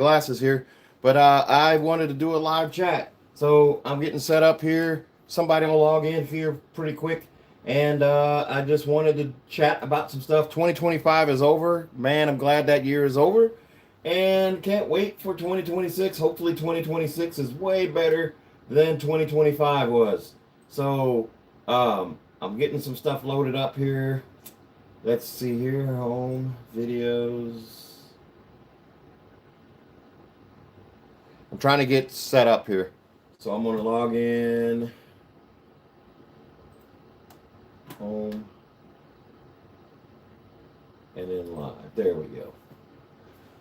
glasses here, but I wanted to do a live chat. So I'm getting set up here. Somebody will log in here pretty quick. And I just wanted to chat about some stuff. 2025 is over. Man, I'm glad that year is over. And can't wait for 2026. Hopefully, 2026 is way better than 2025 was. So I'm getting some stuff loaded up here. Let's see here. Home, videos. I'm trying to get set up here. So I'm going to log in. Home. And then live. There we go.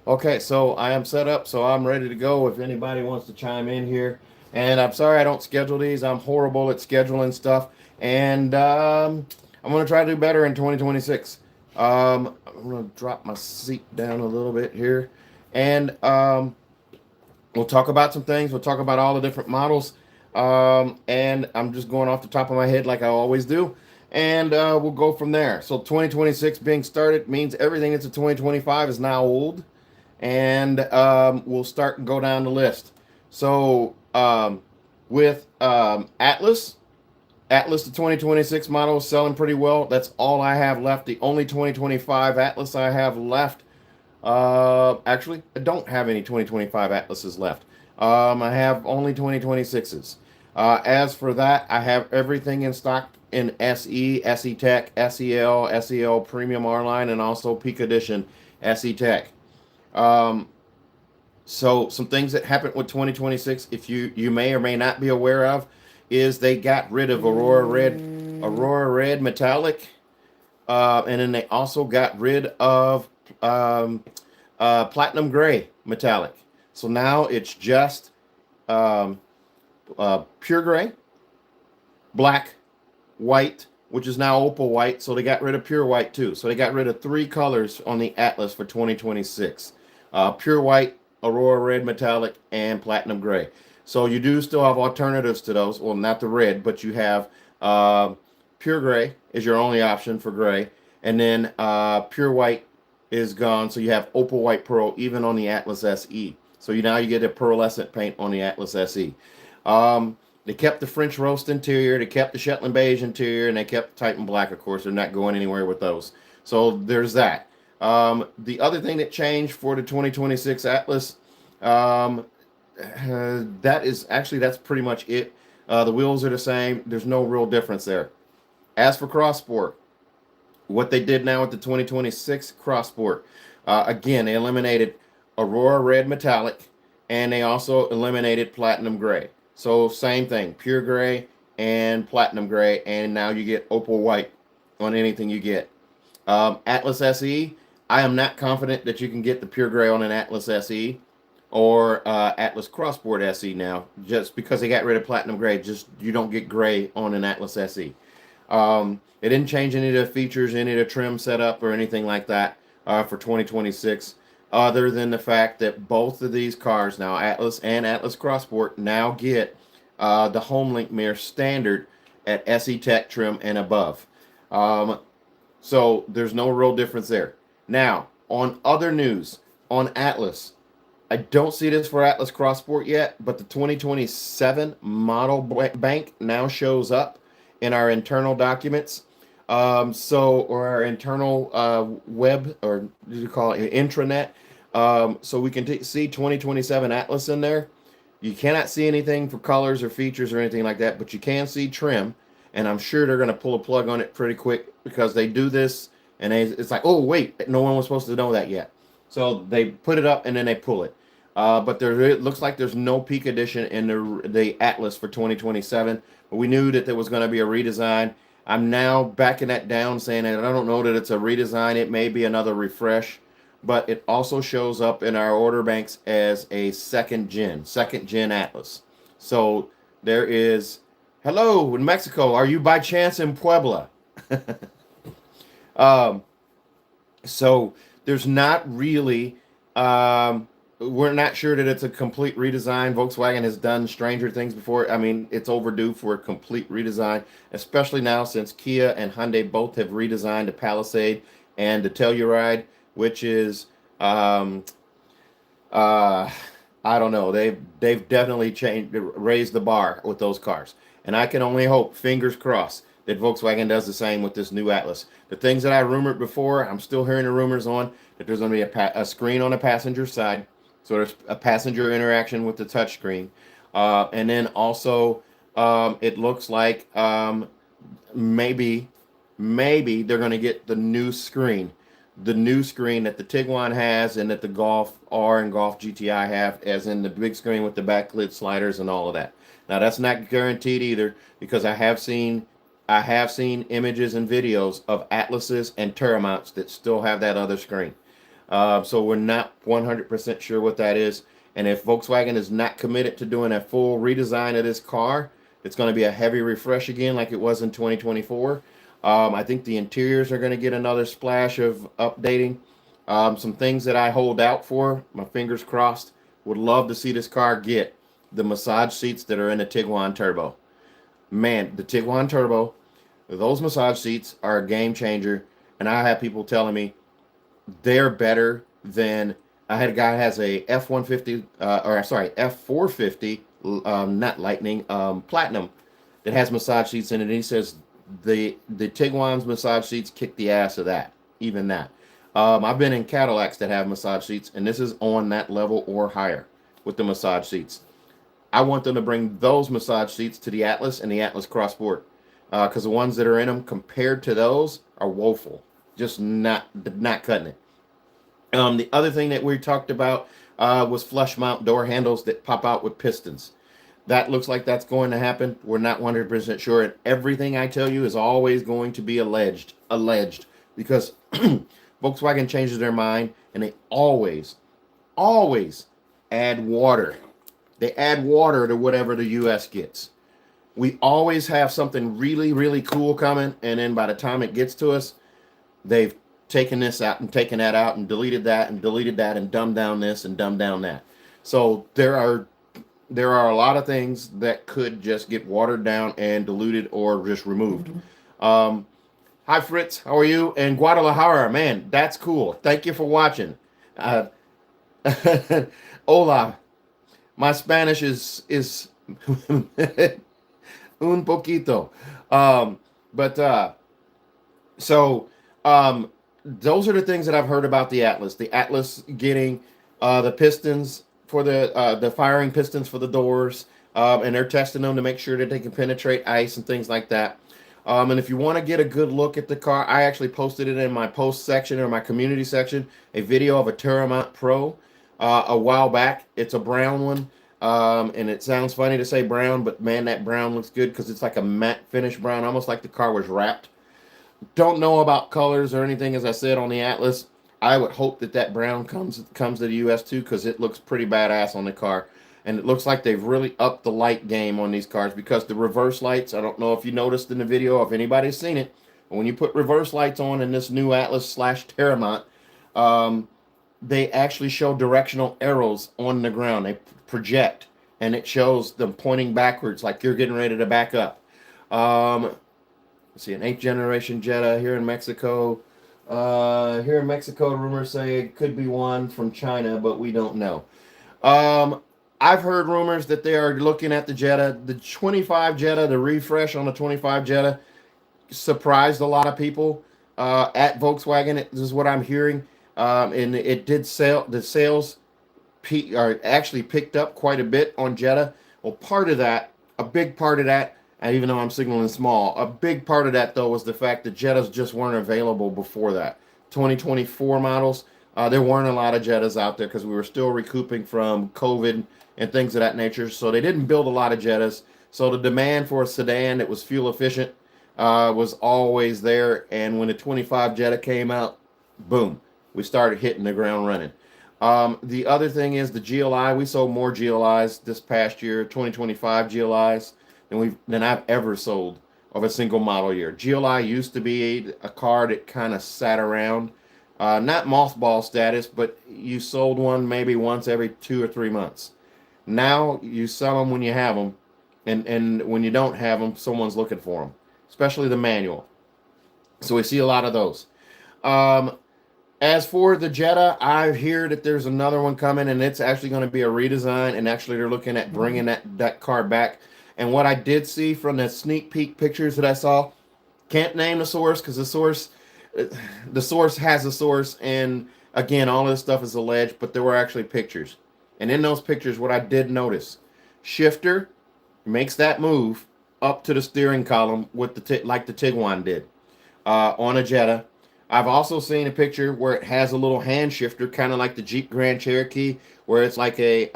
Okay, so I am set up, so I'm ready to go if anybody wants to chime in here. And I'm sorry I don't schedule these. I'm horrible at scheduling stuff. And I'm going to try to do better in 2026. I'm going to drop my seat down a little bit here. And we'll talk about some things. We'll talk about all the different models. And I'm just going off the top of my head like I always do. And we'll go from there. So 2026 being started means everything that's a 2025 is now old. And we'll start and go down the list. So with Atlas the 2026 model is selling pretty well. That's all I have left. The only 2025 Atlas I have left. Actually, I don't have any 2025 Atlases left. I have only 2026s. As for that, I have everything in stock in SE, SE Tech, SEL, SEL Premium R-Line, and also Peak Edition SE Tech. So some things that happened with 2026, if you may or may not be aware of, is they got rid of Aurora Red Metallic, and then they also got rid of Platinum Gray Metallic. So now it's just pure gray, black, white, which is now opal white. So they got rid of pure white too. So they got rid of 3 colors on the Atlas for 2026. Pure white, Aurora Red Metallic, and Platinum Gray. So you do still have alternatives to those. Well, not the red, but you have pure gray is your only option for gray. And then pure white is gone. So you have opal white pearl even on the Atlas SE. So now you get a pearlescent paint on the Atlas SE. They kept the French roast interior, they kept the Shetland beige interior, and they kept the Titan black, of course. They're not going anywhere with those. So there's that. The other thing that changed for the 2026 Atlas, that's pretty much it. The wheels are the same. There's no real difference there. As for Cross Sport, what they did now with the 2026 Cross Sport, again, they eliminated Aurora Red Metallic, and they also eliminated Platinum Gray. So same thing, pure gray and platinum gray, and now you get opal white on anything you get. Atlas SE, I am not confident that you can get the pure gray on an Atlas SE or Atlas Crossport SE now, just because they got rid of platinum gray. Just you don't get gray on an Atlas SE. It didn't change any of the features, any of the trim setup, or anything like that for 2026. Other than the fact that both of these cars now, Atlas and Atlas Crossport, now get the HomeLink mirror standard at SE Tech trim and above. So there's no real difference there. Now, on other news, on Atlas, I don't see this for Atlas Crossport yet, but the 2027 model bank now shows up in our internal documents. Or our internal web, or what do you call it, intranet. So we can see 2027 Atlas in there. You cannot see anything for colors or features or anything like that, but you can see trim, and I'm sure they're going to pull a plug on it pretty quick because they do this, and it's like, oh wait, no one was supposed to know that yet. So they put it up and then they pull it. But it looks like there's no Peak Edition in the Atlas for 2027. But we knew that there was going to be a redesign. I'm now backing that down, saying that I don't know that it's a redesign. It may be another refresh, but it also shows up in our order banks as a second gen Atlas. So there is, hello in Mexico. Are you by chance in Puebla? So there's not really, we're not sure that it's a complete redesign. Volkswagen has done stranger things before. I mean, it's overdue for a complete redesign, especially now since Kia and Hyundai both have redesigned the Palisade and the Telluride, which is uh, I don't know. They've definitely raised the bar with those cars, and I can only hope, fingers crossed, that Volkswagen does the same with this new Atlas. The things that I rumored before, I'm still hearing the rumors on that there's going to be a screen on the passenger side, so there's a passenger interaction with the touchscreen, and then also it looks like maybe they're going to get the new screen that the Tiguan has and that the Golf R and Golf GTI have, as in the big screen with the backlit sliders and all of that. Now that's not guaranteed either, because I have seen images and videos of Atlases and Terramounts that still have that other screen. So we're not 100% sure what that is. And if Volkswagen is not committed to doing a full redesign of this car, it's going to be a heavy refresh again like it was in 2024. I think the interiors are going to get another splash of updating. Some things that I hold out for, my fingers crossed, would love to see this car get the massage seats that are in the Tiguan Turbo. Man, the Tiguan Turbo, those massage seats are a game changer. And I have people telling me they're better than, I had a guy who has a F-150, or sorry, F-450, not Lightning, Platinum, that has massage seats in it. And he says the Tiguan's massage seats kick the ass of that, even that. I've been in Cadillacs that have massage seats, and this is on that level or higher with the massage seats. I want them to bring those massage seats to the Atlas and the Atlas Cross Sport, because the ones that are in them compared to those are woeful, just not cutting it. The other thing that we talked about was flush mount door handles that pop out with pistons. That looks like that's going to happen. We're not 100% sure. And everything I tell you is always going to be alleged, because Volkswagen changes their mind, and they always add water. They add water to whatever the U.S. gets. We always have something really, really cool coming, and then by the time it gets to us, they've taken this out and taken that out and deleted that and dumbed down this and dumbed down that. So there are a lot of things that could just get watered down and diluted or just removed. Hi Fritz, how are you? And Guadalajara, man, that's cool. Thank you for watching. Hola, my Spanish is un poquito. Those are the things that I've heard about the Atlas. The Atlas getting the pistons for the firing pistons for the doors, and they're testing them to make sure that they can penetrate ice and things like that. And if you want to get a good look at the car, I actually posted it in my post section or my community section, a video of a Terramont Pro a while back. It's a brown one, and it sounds funny to say brown, but man, that brown looks good because it's like a matte finish brown, almost like the car was wrapped. Don't know about colors or anything, as I said on the Atlas. I would hope that brown comes to the U.S. too, because it looks pretty badass on the car. And it looks like they've really upped the light game on these cars, because the reverse lights, I don't know if you noticed in the video, if anybody's seen it, but when you put reverse lights on in this new Atlas / Terramont, they actually show directional arrows on the ground. They project, and it shows them pointing backwards like you're getting ready to back up. Let's see, an 8th generation Jetta here in Mexico. Here in Mexico, rumors say it could be one from China, but we don't know. I've heard rumors that they are looking at the Jetta. The 25 Jetta, the refresh on the 25 Jetta, surprised a lot of people at Volkswagen. This is what I'm hearing. And it did sell. The sales actually picked up quite a bit on Jetta. Well, a big part of that, and even though I'm signaling small, a big part of that, though, was the fact that Jettas just weren't available before that. 2024 models, there weren't a lot of Jettas out there because we were still recouping from COVID and things of that nature. So they didn't build a lot of Jettas. So the demand for a sedan that was fuel efficient was always there. And when the 25 Jetta came out, boom, we started hitting the ground running. The other thing is the GLI. We sold more GLIs this past year, 2025 GLIs, than I've ever sold of a single model year. GLI used to be a car that kind of sat around, not mothball status, but you sold one maybe once every 2 or 3 months. Now you sell them when you have them, and when you don't have them, someone's looking for them, especially the manual. So we see a lot of those. As for the Jetta, I hear that there's another one coming, and it's actually going to be a redesign. And actually, they're looking at bringing that car back. And what I did see from the sneak peek pictures that I saw, can't name the source because the source has a source, and again, all of this stuff is alleged, but there were actually pictures. And in those pictures, what I did notice, shifter makes that move up to the steering column with like the Tiguan did on a Jetta. I've also seen a picture where it has a little hand shifter, kind of like the Jeep Grand Cherokee, where it's like a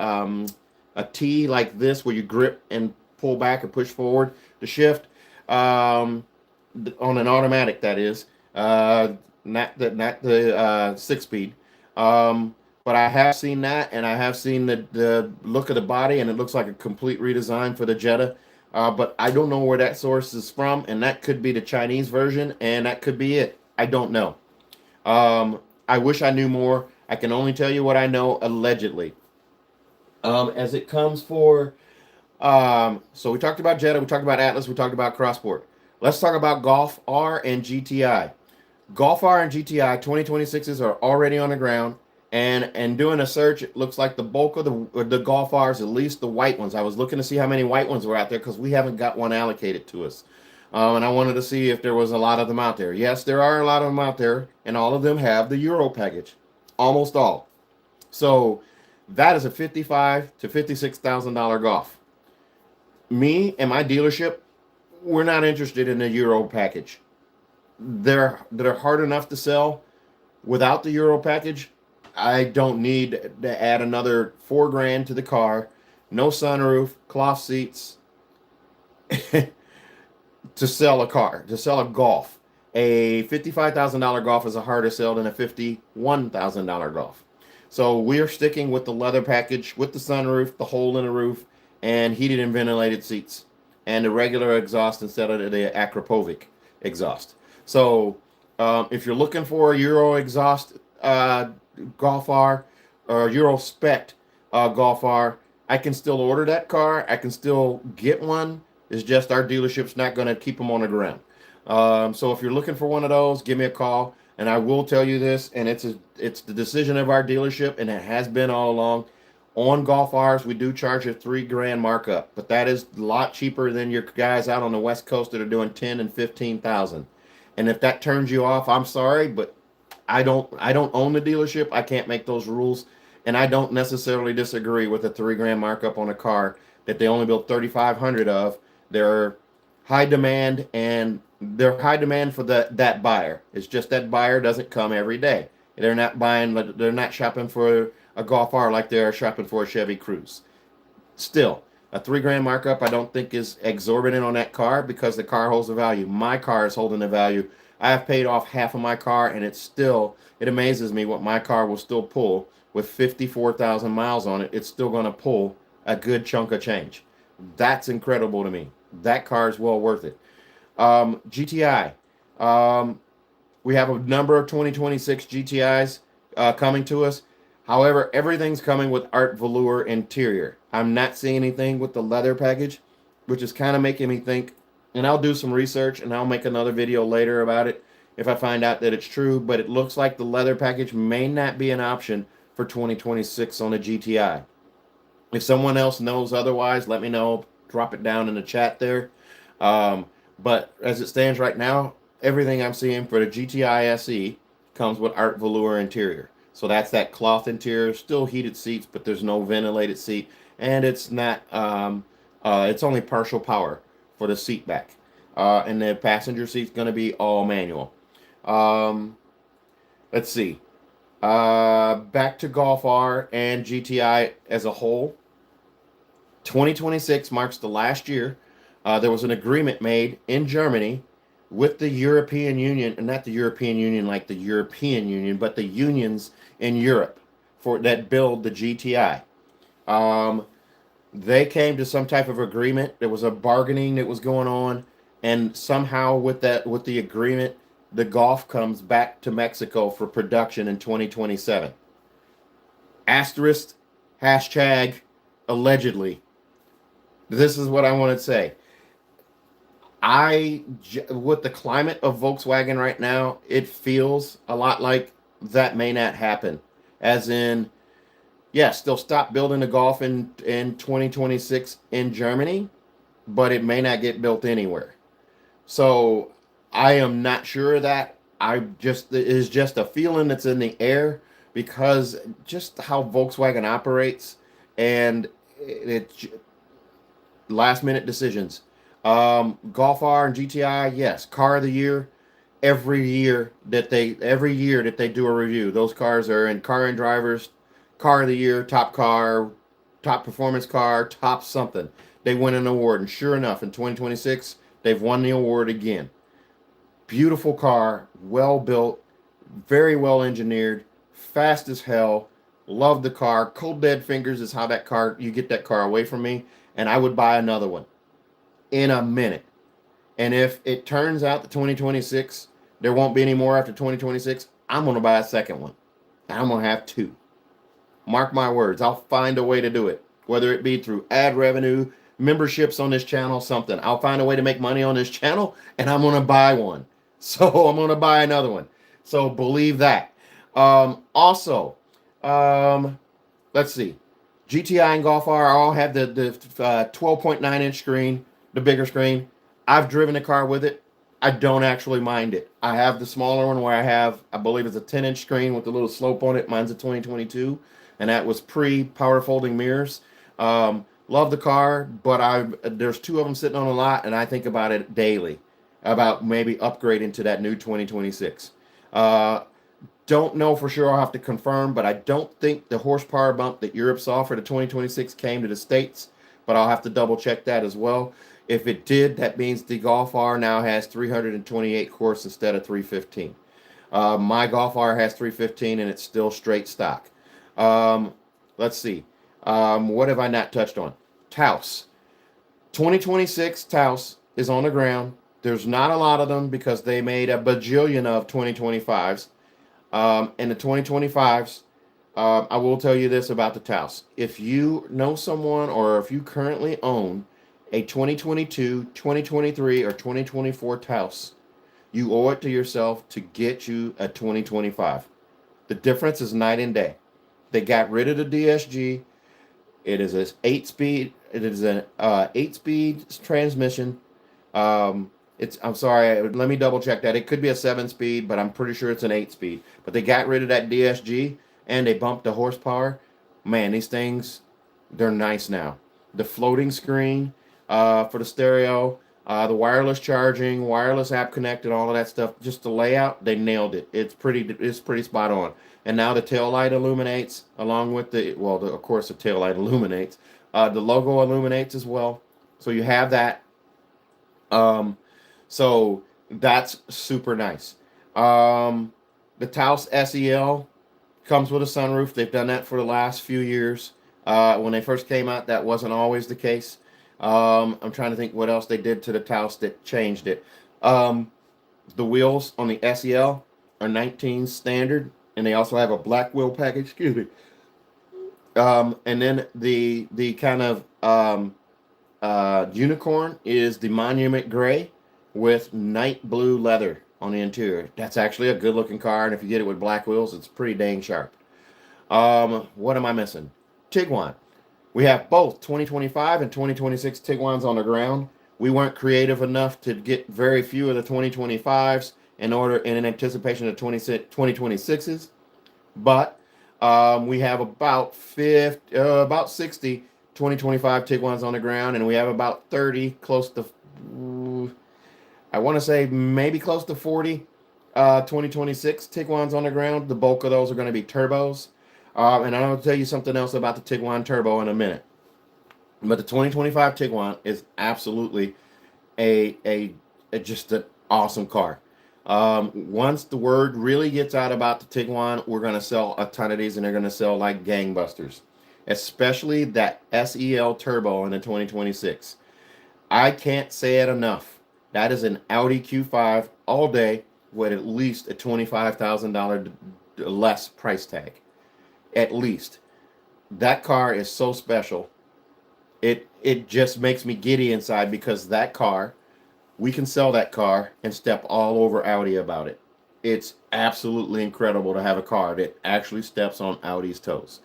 T like this, where you grip and pull back and push forward to shift. On an automatic, that is, not the 6 speed. But I have seen that, and I have seen the look of the body, and it looks like a complete redesign for the Jetta. But I don't know where that source is from, and that could be the Chinese version, and that could be it. I don't know. I wish I knew more. I can only tell you what I know allegedly. As it comes for, so we talked about Jetta, we talked about Atlas, we talked about Crossport. Let's talk about Golf R and GTI. Golf R and GTI 2026s are already on the ground. And doing a search, it looks like the bulk of the Golf R's, at least the white ones. I was looking to see how many white ones were out there because we haven't got one allocated to us. And I wanted to see if there was a lot of them out there. Yes, there are a lot of them out there, and all of them have the Euro package. Almost all. So that is a $55,000 to $56,000 Golf. Me and my dealership, we're not interested in the Euro package. They're hard enough to sell without the Euro package. I don't need to add another $4,000 to the car, no sunroof, cloth seats, to sell a car, to sell a Golf. A $55,000 Golf is a harder sell than a $51,000 Golf. So we're sticking with the leather package with the sunroof, the hole in the roof, and heated and ventilated seats, and the regular exhaust instead of the Akrapovic exhaust. So if you're looking for a Euro exhaust Golf R or Euro spec Golf R, I can still order that car. I can still get one. It's just our dealership's not going to keep them on the ground. So if you're looking for one of those, give me a call. And I will tell you this, and it's the decision of our dealership, and it has been all along. On Golf R's, we do charge a $3,000 markup, but that is a lot cheaper than your guys out on the West Coast that are doing 10 and 15,000. And if that turns you off, I'm sorry, but I don't own the dealership. I can't make those rules, and I don't necessarily disagree with a $3,000 markup on a car that they only built 3,500 of. They're high demand, and they're high demand for that buyer. It's just that buyer doesn't come every day. They're not shopping for a Golf R like they are shopping for a Chevy Cruze. Still, a $3,000 markup I don't think is exorbitant on that car because the car holds the value. My car is holding the value. I have paid off half of my car, and it amazes me what my car will still pull with 54,000 miles on it. It's still going to pull a good chunk of change. That's incredible to me. That car is well worth it. GTI. We have a number of 2026 GTIs coming to us. However, everything's coming with art velour interior. I'm not seeing anything with the leather package, which is kind of making me think, and I'll do some research and I'll make another video later about it if I find out that it's true, but it looks like the leather package may not be an option for 2026 on a GTI. If someone else knows otherwise, let me know. Drop it down in the chat there. But as it stands right now, everything I'm seeing for the GTI SE comes with art velour interior. So that's that cloth interior, still heated seats, but there's no ventilated seat, and it's not. It's only partial power for the seat back, and the passenger seat's going to be all manual. Let's see. Back to Golf R and GTI as a whole. 2026 marks the last year. There was an agreement made in Germany with the European Union, and not the European Union like the European Union, but the unions in Europe that build the GTI. They came to some type of agreement. There was a bargaining that was going on, and somehow with the agreement, the Golf comes back to Mexico for production in 2027. Asterisk, hashtag, allegedly. This is what I want to say. With the climate of Volkswagen right now, it feels a lot like that may not happen. As in, yes, they'll stop building the Golf in 2026 in Germany, but it may not get built anywhere. So I am not sure of that. I just it is just a feeling that's in the air because just how Volkswagen operates and it last minute decisions. Golf R and GTI, yes, car of the year. Every year that they do a review, those cars are in Car and Drivers, car of the year, top car, top performance car, top something. They win an award, and sure enough, in 2026, they've won the award again. Beautiful car, well built, very well engineered, fast as hell. Love the car. Cold dead fingers is how that car you get that car away from me, and I would buy another one in a minute. And if it turns out that 2026 there won't be any more after 2026, I'm gonna buy a second one. I'm gonna have two. Mark my words. I'll find a way to do it, whether it be through ad revenue, memberships on this channel, something. I'll find a way to make money on this channel, and I'm gonna buy one. So I'm gonna buy another one. So believe that. Also, let's see. GTI and Golf R all have the 12.9-inch screen, the bigger screen. I've driven a car with it. I don't actually mind it. I have the smaller one where I believe it's a 10-inch screen with a little slope on it. Mine's a 2022, and that was pre-power folding mirrors. Love the car, but there's two of them sitting on a lot, and I think about it daily, about maybe upgrading to that new 2026. Don't know for sure. I'll have to confirm, but I don't think the horsepower bump that Europe saw for the 2026 came to the States, but I'll have to double check that as well. If it did, that means the Golf R now has 328 horse instead of 315. My Golf R has 315 and it's still straight stock. Let's see. What have I not touched on? Taos. 2026 Taos is on the ground. There's not a lot of them because they made a bajillion of 2025s. And the 2025s, I will tell you this about the Taos. If you know someone or if you currently own a 2022, 2023, or 2024 Taos, you owe it to yourself to get you a 2025. The difference is night and day. They got rid of the DSG. It is an 8-speed. It is an 8-speed transmission. I'm sorry. Let me double check that. It could be a 7-speed, but I'm pretty sure it's an 8-speed. But they got rid of that DSG and they bumped the horsepower. Man, these things, they're nice now. The floating screen for the stereo, the wireless charging, wireless app connected, all of that stuff. Just the layout, they nailed it. It's pretty spot on. And now the tail light illuminates along with of course the tail light illuminates. The logo illuminates as well. So you have that. So that's super nice. The Taos SEL comes with a sunroof. They've done that for the last few years. When they first came out, that wasn't always the case. I'm trying to think what else they did to the Taos that changed it. The wheels on the SEL are 19 standard, and they also have a black wheel package. Excuse me. And then the kind of unicorn is the Monument Gray with night blue leather on the interior. That's actually a good looking car, and if you get it with black wheels, it's pretty dang sharp. What am I missing? Tiguan. We have both 2025 and 2026 Tiguan's on the ground. We weren't creative enough to get very few of the 2025s in anticipation of 2026s, but we have about 60 2025 Tiguan's on the ground, and we have about 30, close to, I want to say maybe close to 40 2026 Tiguan's on the ground. The bulk of those are going to be turbos. And I'll tell you something else about the Tiguan Turbo in a minute. But the 2025 Tiguan is absolutely just an awesome car. Once the word really gets out about the Tiguan, we're going to sell a ton of these, and they're going to sell like gangbusters. Especially that SEL Turbo in the 2026. I can't say it enough. That is an Audi Q5 all day with at least a $25,000 less price tag. At least. That car is so special. It just makes me giddy inside because that car, we can sell that car and step all over Audi about it. It's absolutely incredible to have a car that actually steps on Audi's toes.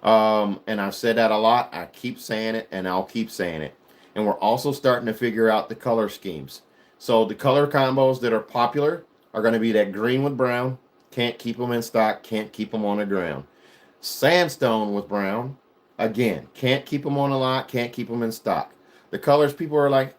And I've said that a lot. I keep saying it, and I'll keep saying it. And we're also starting to figure out the color schemes. So the color combos that are popular are going to be that green with brown. Can't keep them in stock. Can't keep them on the ground. Sandstone with brown. Again, can't keep them on a lot. Can't keep them in stock. The colors people are like,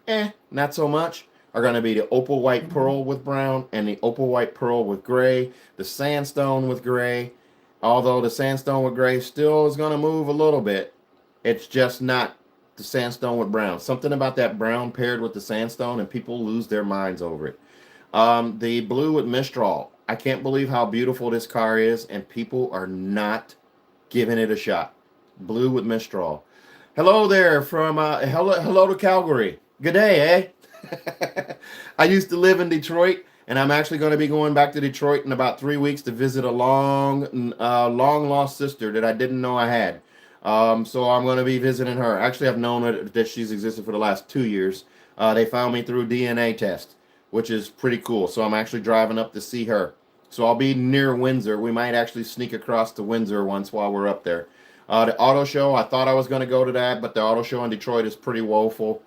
not so much, are going to be the opal white pearl with brown and the opal white pearl with gray. The sandstone with gray. Although the sandstone with gray still is going to move a little bit, it's just not the sandstone with brown. Something about that brown paired with the sandstone, and people lose their minds over it. The blue with Mistral. I can't believe how beautiful this car is, and people are not giving it a shot. Blue with Mistral. Hello there from hello to Calgary. Good day, eh? I used to live in Detroit, and I'm actually going to be going back to Detroit in about 3 weeks to visit a long lost sister that I didn't know I had. So I'm going to be visiting her. Actually, I've known that she's existed for the last 2 years. They found me through a DNA test, which is pretty cool. So I'm actually driving up to see her. So I'll be near Windsor. We might actually sneak across to Windsor once while we're up there. The auto show, I thought I was going to go to that, but the auto show in Detroit is pretty woeful.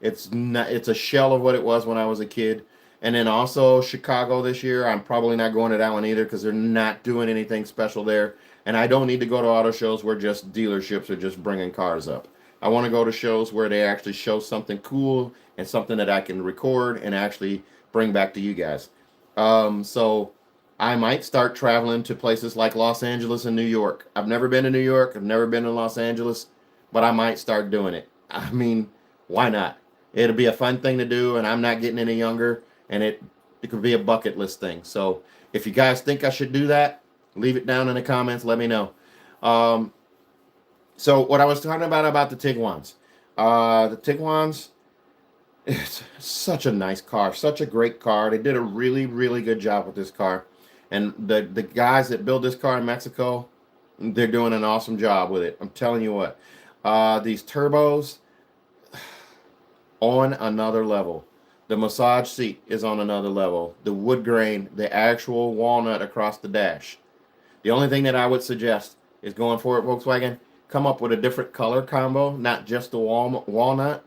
It's a shell of what it was when I was a kid. And then also Chicago this year, I'm probably not going to that one either because they're not doing anything special there. And I don't need to go to auto shows where just dealerships are just bringing cars up. I want to go to shows where they actually show something cool and something that I can record and actually bring back to you guys. So I might start traveling to places like Los Angeles and New York. I've never been to New York. I've never been to Los Angeles, but I might start doing it. I mean, why not? It'll be a fun thing to do, and I'm not getting any younger, and it could be a bucket list thing. So if you guys think I should do that, leave it down in the comments. Let me know. So what I was talking about the Tiguan's. The Tiguan's, it's such a nice car, such a great car. They did a really, really good job with this car. And the guys that build this car in Mexico, they're doing an awesome job with it. I'm telling you what. These turbos, on another level. The massage seat is on another level. The wood grain, the actual walnut across the dash. The only thing that I would suggest is going forward, Volkswagen, come up with a different color combo, not just the walnut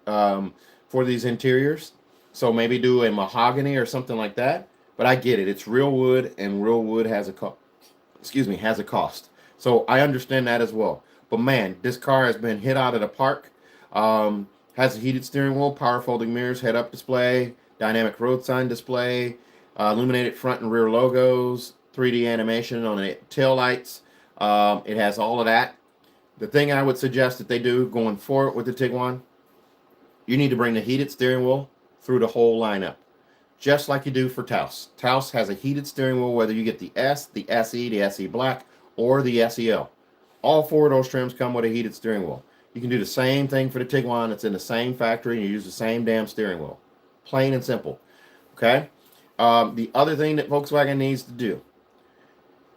for these interiors. So maybe do a mahogany or something like that. But I get it. It's real wood, and real wood has a cost. So I understand that as well. But man, this car has been hit out of the park. Has a heated steering wheel, power folding mirrors, head-up display, dynamic road sign display, illuminated front and rear logos, 3D animation on the tail lights. It has all of that. The thing I would suggest that they do going forward with the Tiguan, you need to bring the heated steering wheel through the whole lineup, just like you do for Taos. Taos has a heated steering wheel, whether you get the S, the SE, the SE Black, or the SEL. All four of those trims come with a heated steering wheel. You can do the same thing for the Tiguan. It's in the same factory, and you use the same damn steering wheel. Plain and simple. Okay? The other thing that Volkswagen needs to do,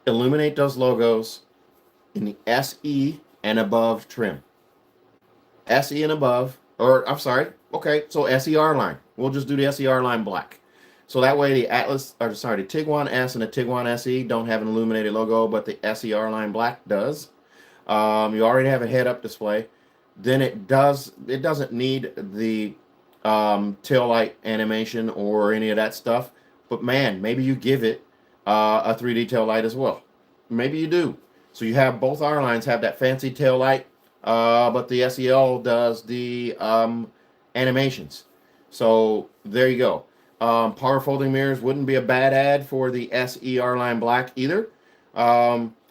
illuminate those logos in the SE and above trim. SE and above, or I'm sorry, okay, so SEL-R-Line. We'll just do the SEL-R-Line black. So that way the Tiguan S and the Tiguan SE don't have an illuminated logo, but the SEL-R-Line black does. You already have a head-up display. Then it doesn't need the tail light animation or any of that stuff. But man, maybe you give it a 3D tail light as well. Maybe you do. So you have both R-Lines have that fancy tail light, but the SEL does the animations. So there you go. Power folding mirrors wouldn't be a bad ad for the SEL-R-Line black either.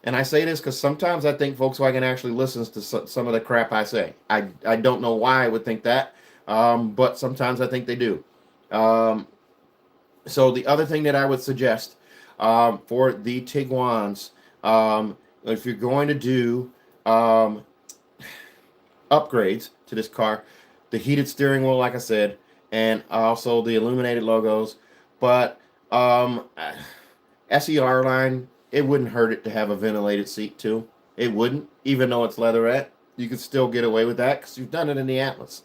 And I say this because sometimes I think Volkswagen actually listens to some of the crap I say. I don't know why I would think that, but sometimes I think they do. So the other thing that I would suggest for the Tiguans, if you're going to do upgrades to this car, the heated steering wheel, like I said, and also the illuminated logos, but SEL-R-Line, it wouldn't hurt it to have a ventilated seat too. It wouldn't, even though it's leatherette. You could still get away with that because you've done it in the Atlas.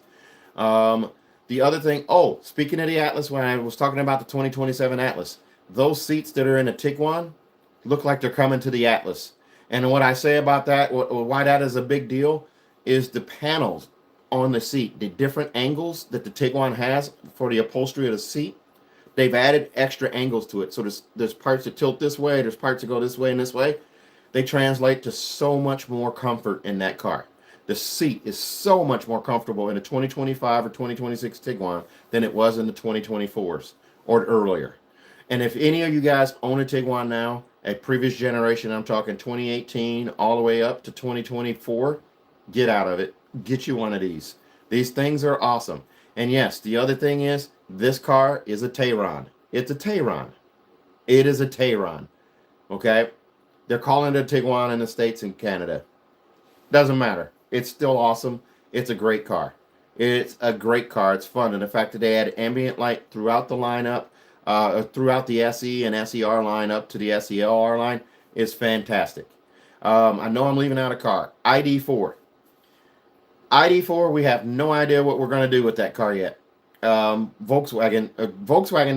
The other thing, speaking of the Atlas, when I was talking about the 2027 Atlas, those seats that are in the Tiguan look like they're coming to the Atlas. And what I say about that, why that is a big deal, is the panels on the seat, the different angles that the Tiguan has for the upholstery of the seat. They've added extra angles to it. So there's parts that tilt this way, there's parts that go this way and this way. They translate to so much more comfort in that car. The seat is so much more comfortable in a 2025 or 2026 Tiguan than it was in the 2024s or earlier. And if any of you guys own a Tiguan now, a previous generation, I'm talking 2018 all the way up to 2024, get out of it. Get you one of these. These things are awesome. And yes, the other thing is, this car is a Tayron. It's a Tayron. It is a Tayron. Okay? They're calling it a Tiguan in the States and Canada. Doesn't matter. It's still awesome. It's a great car. It's a great car. It's fun. And the fact that they had ambient light throughout the lineup, throughout the SE and SER line up to the SEL-R line is fantastic. I know I'm leaving out a car. ID4. ID4, we have no idea what we're going to do with that car yet. Volkswagen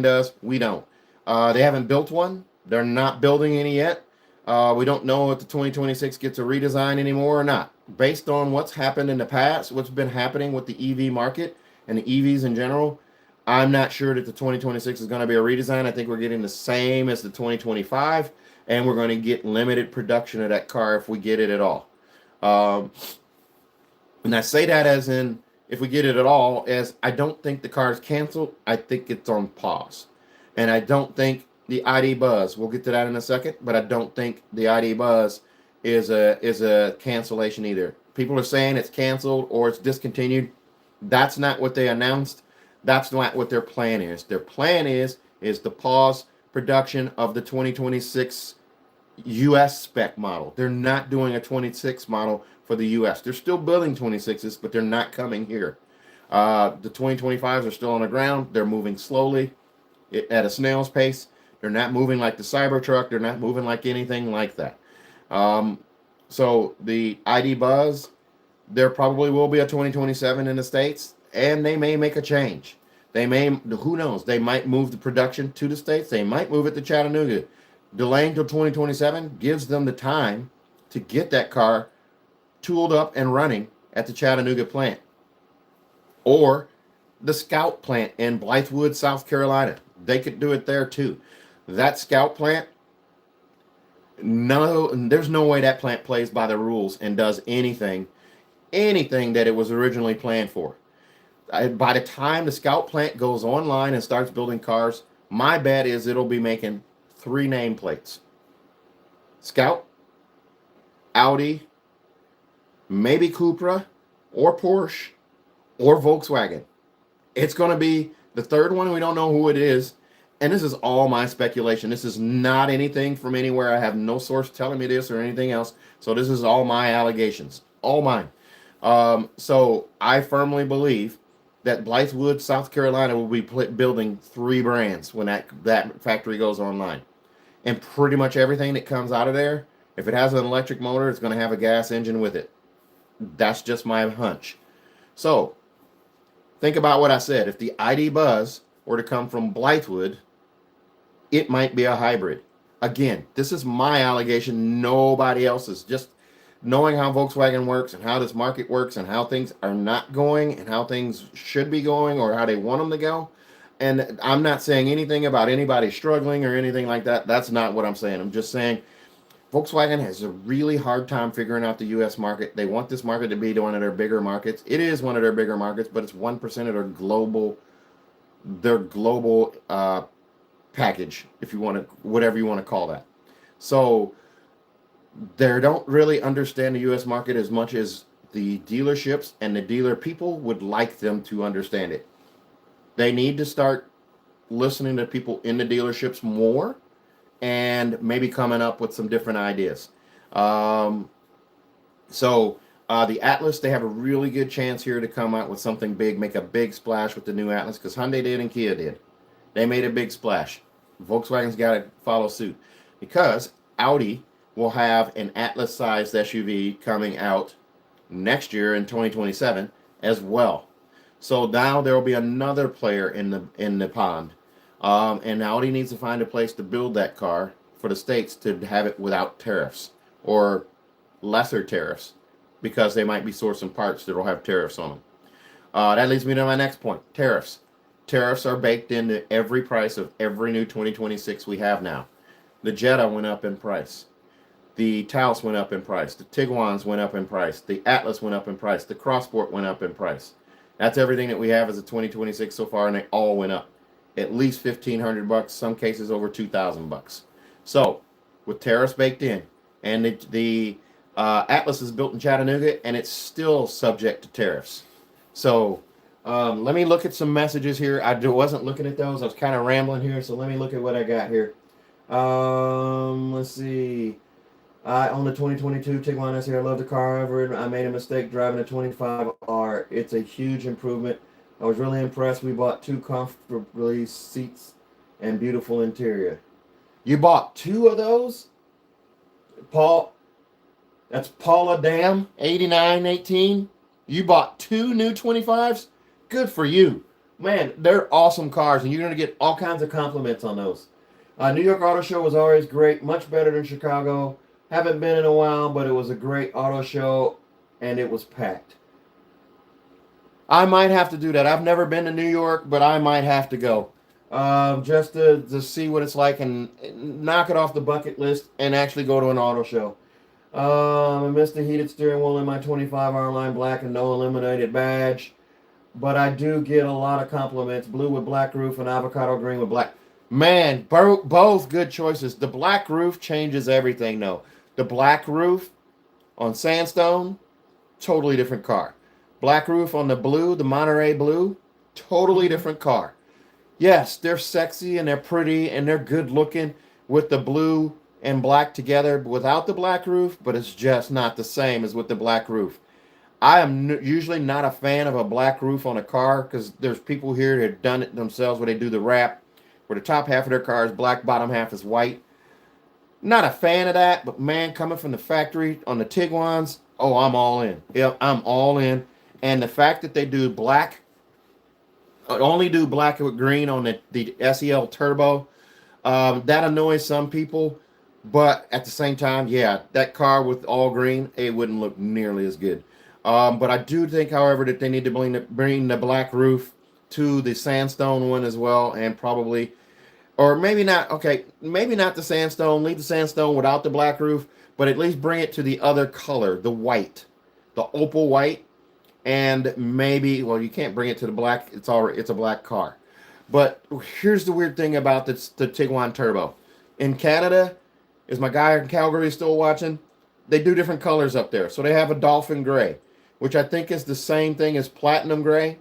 does. We don't. They haven't built one. They're not building any yet. We don't know if the 2026 gets a redesign anymore or not. Based on what's happened in the past, what's been happening with the EV market and the EVs in general, I'm not sure that the 2026 is going to be a redesign. I think we're getting the same as the 2025, and we're going to get limited production of that car if we get it at all. And I say that as in, if we get it at all, as I don't think the car is canceled. I think it's on pause. And I don't think the ID Buzz, we'll get to that in a second, but I don't think the ID Buzz is a cancellation either. People are saying it's canceled or it's discontinued. That's not what they announced. That's not what their plan is. Their plan is to pause production of the 2026 US spec model. They're not doing a 26 model for the US. They're still building 26s, but they're not coming here. The 2025s are still on the ground. They're moving slowly at a snail's pace. They're not moving like the Cybertruck. They're not moving like anything like that. So the ID Buzz, there probably will be a 2027 in the States, and they may make a change. They may, who knows, they might move the production to the States. They might move it to Chattanooga. Delaying till 2027 gives them the time to get that car tooled up and running at the Chattanooga plant. Or the Scout plant in Blythewood, South Carolina. They could do it there too. That Scout plant, no, there's no way that plant plays by the rules and does anything that it was originally planned for. By the time the Scout plant goes online and starts building cars, my bet is it'll be making 3 nameplates. Scout, Audi, maybe Cupra, or Porsche, or Volkswagen. It's going to be the third one. We don't know who it is. And this is all my speculation. This is not anything from anywhere. I have no source telling me this or anything else. So this is all my allegations. All mine. So I firmly believe that Blythewood, South Carolina will be building 3 brands when that factory goes online. And pretty much everything that comes out of there, if it has an electric motor, it's going to have a gas engine with it. That's just my hunch. So think about what I said. If the ID Buzz were to come from Blythewood, it might be a hybrid. Again, this is my allegation, nobody else's. Just knowing how Volkswagen works and how this market works and how things are not going and how things should be going or how they want them to go. And I'm not saying anything about anybody struggling or anything like that. That's not what I'm saying. I'm just saying Volkswagen has a really hard time figuring out the U.S. market. They want this market to be one of their bigger markets. It is one of their bigger markets, but it's 1% of their global package, if you want to, whatever you want to call that. So they don't really understand the U.S. market as much as the dealerships and the dealer people would like them to understand it. They need to start listening to people in the dealerships more and maybe coming up with some different ideas. The Atlas, they have a really good chance here to come out with something big, make a big splash with the new Atlas, because Hyundai did and Kia did. They made a big splash. Volkswagen's got to follow suit, because Audi will have an Atlas-sized SUV coming out next year in 2027 as well. So now there will be another player in the pond And Audi needs to find a place to build that car for the States to have it without tariffs or lesser tariffs, because they might be sourcing parts that will have tariffs on them. That leads me to my next point, tariffs. Tariffs are baked into every price of every new 2026 we have now. The Jetta went up in price. The Taos went up in price. The Tiguan's went up in price. The Atlas went up in price. The Crossport went up in price. That's everything that we have as a 2026 so far, and they all went up. At least $1,500, some cases over $2,000. So, with tariffs baked in, and the Atlas is built in Chattanooga, and it's still subject to tariffs. So, let me look at some messages here. I wasn't looking at those. I was kind of rambling here, so let me look at what I got here. Let's see. I own a 2022 Tiguan SE. I love the car. However, I made a mistake driving a 25R. It's a huge improvement. I was really impressed. We bought 2 comfortably seats and beautiful interior. You bought 2 of those? Paul, that's Paula Dam, 8918. You bought 2 new 25s? Good for you. Man, they're awesome cars, and you're going to get all kinds of compliments on those. New York Auto Show was always great, much better than Chicago. Haven't been in a while, but it was a great auto show, and it was packed. I might have to do that. I've never been to New York, but I might have to go. Just to see what it's like and knock it off the bucket list and actually go to an auto show. I missed the heated steering wheel in my 25R-Line black and no eliminated badge. But I do get a lot of compliments. Blue with black roof and avocado green with black. Man, both good choices. The black roof changes everything, though. The black roof on sandstone, totally different car. Black roof on the blue, the Monterey blue, totally different car. Yes, they're sexy and they're pretty and they're good looking with the blue and black together without the black roof, but it's just not the same as with the black roof. I am usually not a fan of a black roof on a car because there's people here that have done it themselves where they do the wrap, where the top half of their car is black, bottom half is white. Not a fan of that, but man, coming from the factory on the Tiguan's, oh, I'm all in. Yep, I'm all in. And the fact that they do black, only do black with green on the SEL Turbo, that annoys some people. But at the same time, yeah, that car with all green, it wouldn't look nearly as good. But I do think, however, that they need to bring the black roof to the sandstone one as well, and probably, or maybe not, okay, maybe not the sandstone, leave the sandstone without the black roof, but at least bring it to the other color, the white, the opal white, and maybe, well, you can't bring it to the black, it's a black car. But here's the weird thing about the Tiguan Turbo. In Canada, is my guy in Calgary still watching? They do different colors up there. So they have a dolphin gray, which I think is the same thing as platinum gray,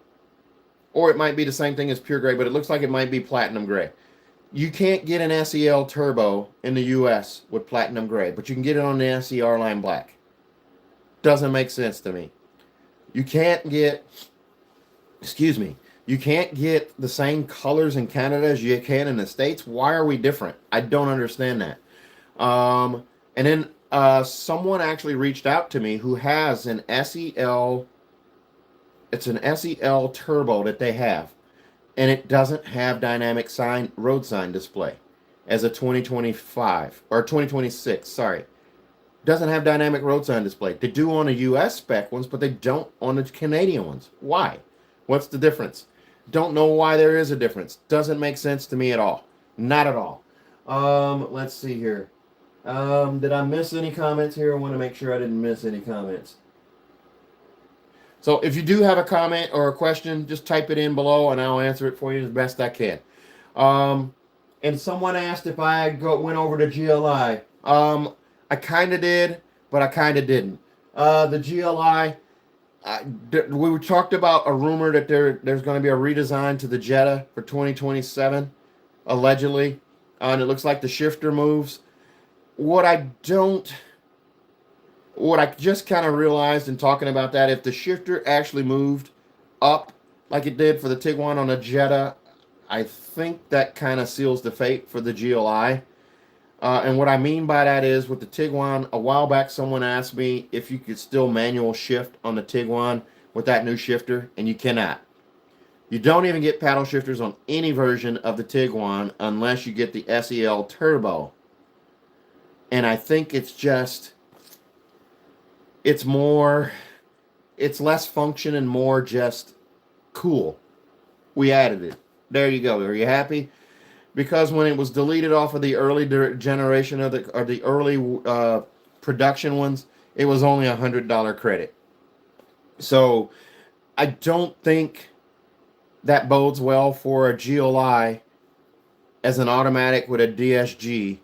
or it might be the same thing as pure gray, but it looks like it might be platinum gray. You can't get an SEL Turbo in the US with platinum gray, but you can get it on the SEL-R-Line black. Doesn't make sense to me. You can't get, you can't get the same colors in Canada as you can in the States. Why are we different? I don't understand that. And then someone actually reached out to me who has an SEL, it's an SEL Turbo that they have, and it doesn't have dynamic road sign display as a 2025 or 2026, sorry. Doesn't have dynamic road sign display. They do on the US spec ones, but they don't on the Canadian ones. Why? What's the difference? Don't know why there is a difference. Doesn't make sense to me at all. Not at all. Let's see here. Did I miss any comments here? I want to make sure I didn't miss any comments. So if you do have a comment or a question, just type it in below and I'll answer it for you as best I can. And someone asked if I went over to GLI. I kind of did, but I kind of didn't. The GLI, we talked about a rumor that there's going to be a redesign to the Jetta for 2027, allegedly. And it looks like the shifter moves. What I just kind of realized in talking about that, if the shifter actually moved up like it did for the Tiguan on the Jetta, I think that kind of seals the fate for the GLI. And what I mean by that is with the Tiguan, a while back someone asked me if you could still manual shift on the Tiguan with that new shifter, and you cannot. You don't even get paddle shifters on any version of the Tiguan unless you get the SEL Turbo. And I think it's more, it's less function and more just cool. We added it. There you go. Are you happy? Because when it was deleted off of the early generation of the early production ones, it was only $100 credit. So I don't think that bodes well for a GLI as an automatic with a DSG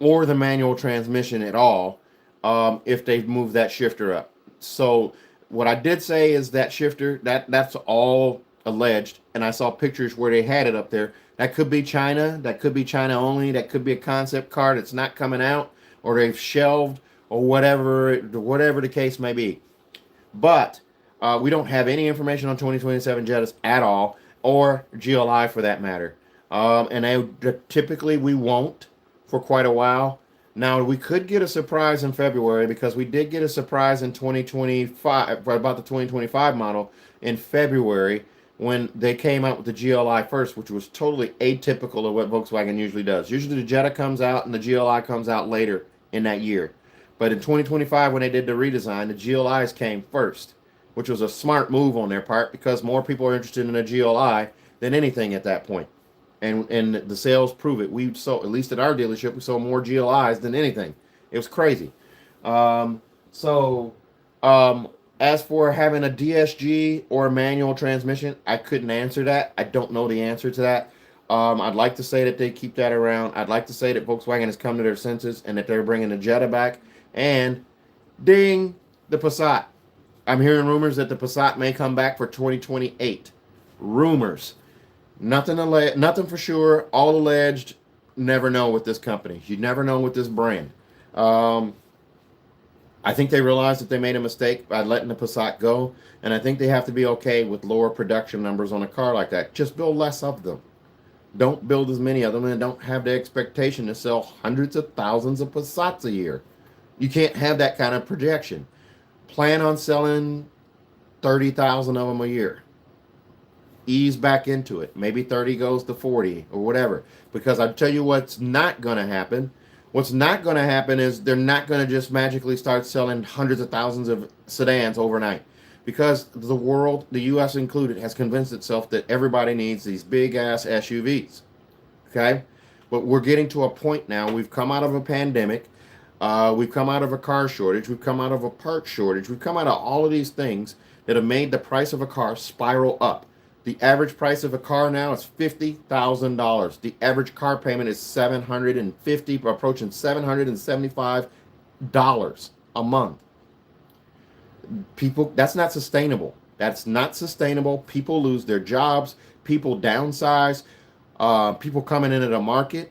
or the manual transmission at all, if they move that shifter up. So what I did say is that shifter, that's all alleged, and I saw pictures where they had it up there. That could be China, that could be China only, that could be a concept car that's not coming out, or they've shelved, or whatever the case may be. But we don't have any information on 2027 Jettas at all, or GLI for that matter. And typically we won't for quite a while. Now, we could get a surprise in February, because we did get a surprise in 2025, about the 2025 model in February, when they came out with the GLI first, which was totally atypical of what Volkswagen usually does. Usually the Jetta comes out and the GLI comes out later in that year. But in 2025, when they did the redesign, the GLIs came first, which was a smart move on their part, because more people are interested in a GLI than anything at that point. And the sales prove it. We sold, at least at our dealership, we sold more GLIs than anything. It was crazy. As for having a DSG or a manual transmission, I couldn't answer that. I don't know the answer to that. I'd like to say that they keep that around. I'd like to say that Volkswagen has come to their senses and that they're bringing the Jetta back. And ding, the Passat. I'm hearing rumors that the Passat may come back for 2028. Rumors. Nothing for sure. All alleged. Never know with this company. You never know with this brand. I think they realized that they made a mistake by letting the Passat go, and I think they have to be okay with lower production numbers on a car like that. Just build less of them. Don't build as many of them, and don't have the expectation to sell hundreds of thousands of Passats a year. You can't have that kind of projection. Plan on selling 30,000 of them a year. Ease back into it. Maybe 30 goes to 40 or whatever. Because I'll tell you what's not going to happen. What's not going to happen is they're not going to just magically start selling hundreds of thousands of sedans overnight. Because the world, the U.S. included, has convinced itself that everybody needs these big-ass SUVs. Okay? But we're getting to a point now. We've come out of a pandemic. We've come out of a car shortage. We've come out of a part shortage. We've come out of all of these things that have made the price of a car spiral up. The average price of a car now is $50,000. The average car payment is $750, approaching $775 a month. People, that's not sustainable. That's not sustainable. People lose their jobs. People downsize. People coming into the market.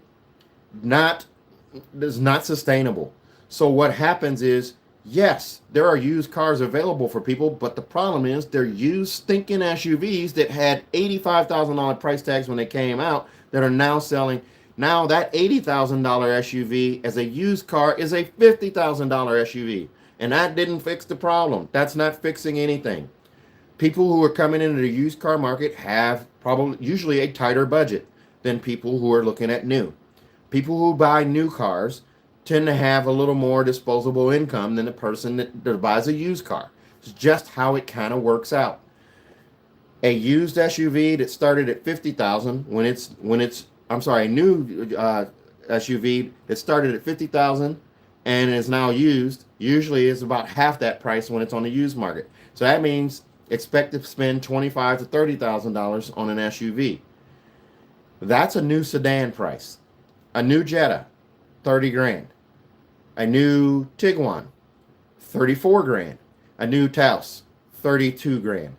It's not sustainable. So what happens is, yes, there are used cars available for people, but the problem is they're used stinking SUVs that had $85,000 price tags when they came out that are now selling. Now that $80,000 SUV as a used car is a $50,000 SUV. And that didn't fix the problem. That's not fixing anything. People who are coming into the used car market have probably usually a tighter budget than people who are looking at new. People who buy new cars tend to have a little more disposable income than the person that buys a used car. It's just how it kind of works out. A used SUV that started at $50,000 a new SUV that started at $50,000 and is now used usually is about half that price when it's on the used market. So that means expect to spend $25,000 to $30,000 on an SUV. That's a new sedan price. A new Jetta, 30 grand. A new Tiguan, 34 grand. A new Taos, 32 grand.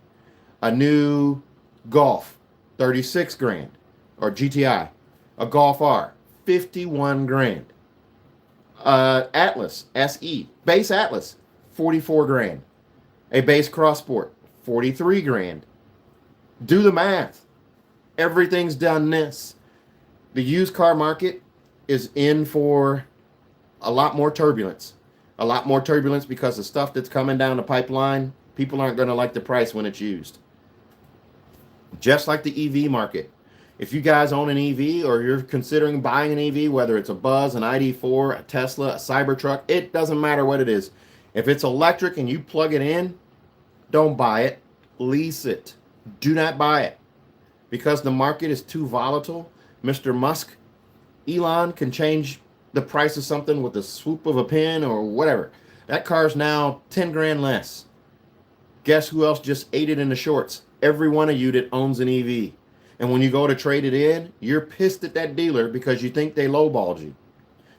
A new Golf, 36 grand. Or GTI. A Golf R, 51 grand. Atlas, SE, base Atlas, 44 grand. A base Crossport, 43 grand. Do the math. Everything's done this. The used car market is in for a lot more turbulence. A lot more turbulence because the stuff that's coming down the pipeline, people aren't going to like the price when it's used. Just like the EV market. If you guys own an EV or you're considering buying an EV, whether it's a Buzz, an ID4, a Tesla, a Cybertruck, it doesn't matter what it is. If it's electric and you plug it in, don't buy it. Lease it. Do not buy it because the market is too volatile. Mr. Musk, Elon can change the price of something with a swoop of a pen or whatever. That car's now 10 grand less. Guess who else just ate it in the shorts? Every one of you that owns an EV. And when you go to trade it in, you're pissed at that dealer because you think they lowballed you.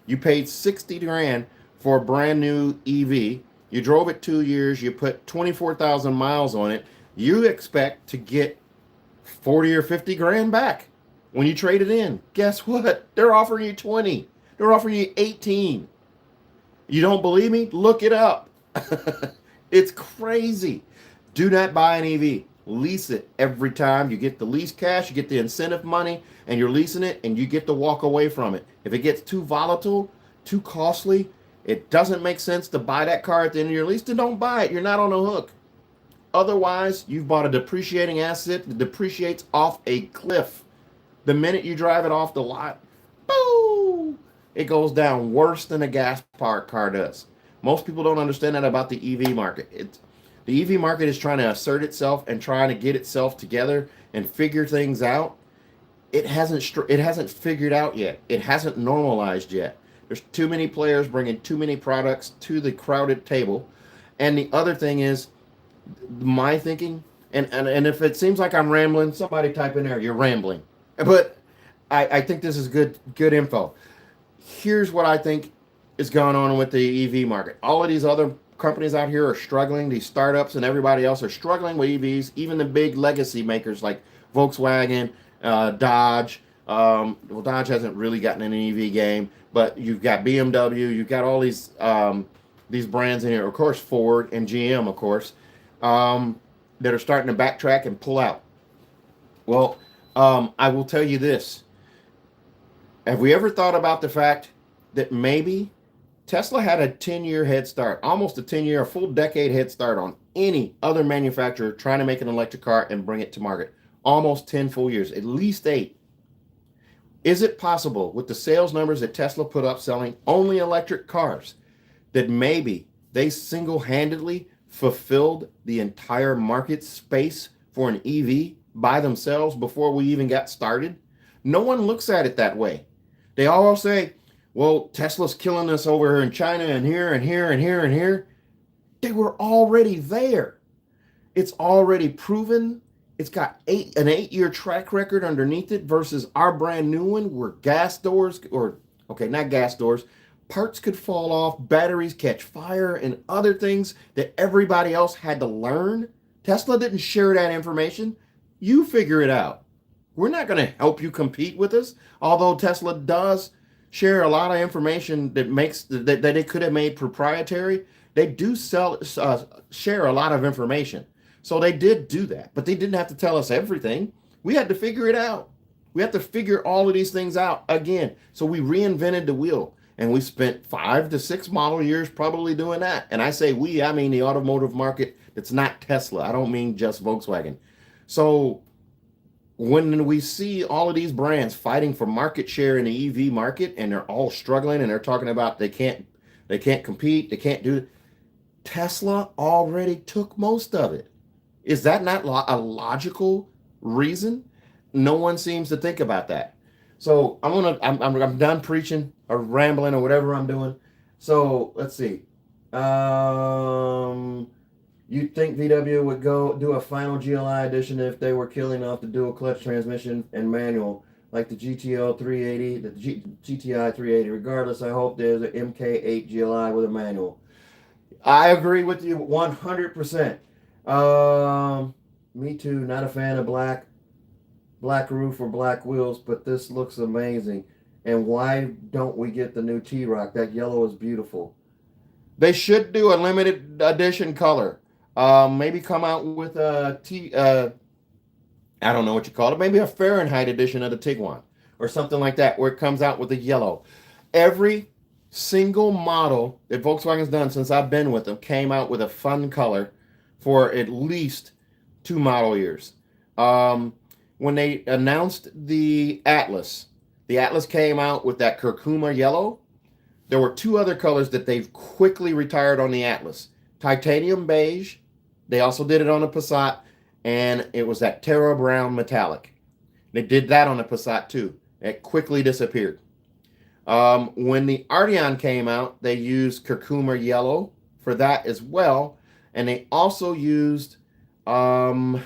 You paid 60 grand for a brand new EV. You drove it 2 years. You put 24,000 miles on it. You expect to get 40 or 50 grand back when you trade it in. Guess what? They're offering you 20. They're offering you 18. You don't believe me? Look it up. It's crazy. Do not buy an EV. Lease it every time. You get the lease cash, you get the incentive money, and you're leasing it, and you get to walk away from it. If it gets too volatile, too costly, it doesn't make sense to buy that car at the end of your lease, then don't buy it. You're not on the hook. Otherwise, you've bought a depreciating asset that depreciates off a cliff. The minute you drive it off the lot, boom, it goes down worse than a gas-powered car does. Most people don't understand that about the EV market. The EV market is trying to assert itself and trying to get itself together and figure things out. It hasn't figured out yet. It hasn't normalized yet. There's too many players bringing too many products to the crowded table. And the other thing is, my thinking, and if it seems like I'm rambling, somebody type in there, you're rambling. But I think this is good info. Here's what I think is going on with the EV market. All of these other companies out here are struggling. These startups and everybody else are struggling with EVs. Even the big legacy makers like Volkswagen, Dodge. Well, Dodge hasn't really gotten in an EV game, but you've got BMW. You've got all these brands in here. Of course, Ford and GM, of course, that are starting to backtrack and pull out. Well, I will tell you this. Have we ever thought about the fact that maybe Tesla had a 10-year head start, almost a full decade head start on any other manufacturer trying to make an electric car and bring it to market? Almost 10 full years, at least 8. Is it possible with the sales numbers that Tesla put up selling only electric cars that maybe they single-handedly fulfilled the entire market space for an EV by themselves before we even got started? No one looks at it that way. They all say, well, Tesla's killing us over here in China and here and here and here and here. They were already there. It's already proven. It's got an 8-year track record underneath it versus our brand new one where not gas doors, parts could fall off, batteries catch fire, and other things that everybody else had to learn. Tesla didn't share that information. You figure it out. We're not going to help you compete with us, although Tesla does share a lot of information that they could have made proprietary. They do share a lot of information. So they did do that, but they didn't have to tell us everything. We had to figure it out. We have to figure all of these things out again. So we reinvented the wheel, and we spent 5 to 6 model years probably doing that. And I say we, I mean the automotive market that's not Tesla. I don't mean just Volkswagen. So when we see all of these brands fighting for market share in the EV market, and they're all struggling, and they're talking about they can't compete, they can't do it. Tesla already took most of it. Is that not a logical reason? No one seems to think about that. So I'm done preaching or rambling or whatever I'm doing. So let's see. You think VW would go do a final GLI edition if they were killing off the dual clutch transmission and manual like the GTO 380, the GTI 380? Regardless, I hope there's an MK8 GLI with a manual. I agree with you 100%. Me too. Not a fan of black roof or black wheels, but this looks amazing. And why don't we get the new T-Roc? That yellow is beautiful. They should do a limited edition color. Maybe come out with a I don't know what you call it. Maybe a Fahrenheit edition of the Tiguan or something like that, where it comes out with a yellow. Every single model that Volkswagen's done since I've been with them came out with a fun color for at least 2 model years. when they announced the Atlas came out with that curcuma yellow. There were two other colors that they've quickly retired on the Atlas. Titanium beige. They also did it on the Passat, and it was that Terra brown metallic. They did that on the Passat too. It quickly disappeared. When the Arteon came out, they used curcuma yellow for that as well, and they also used, oh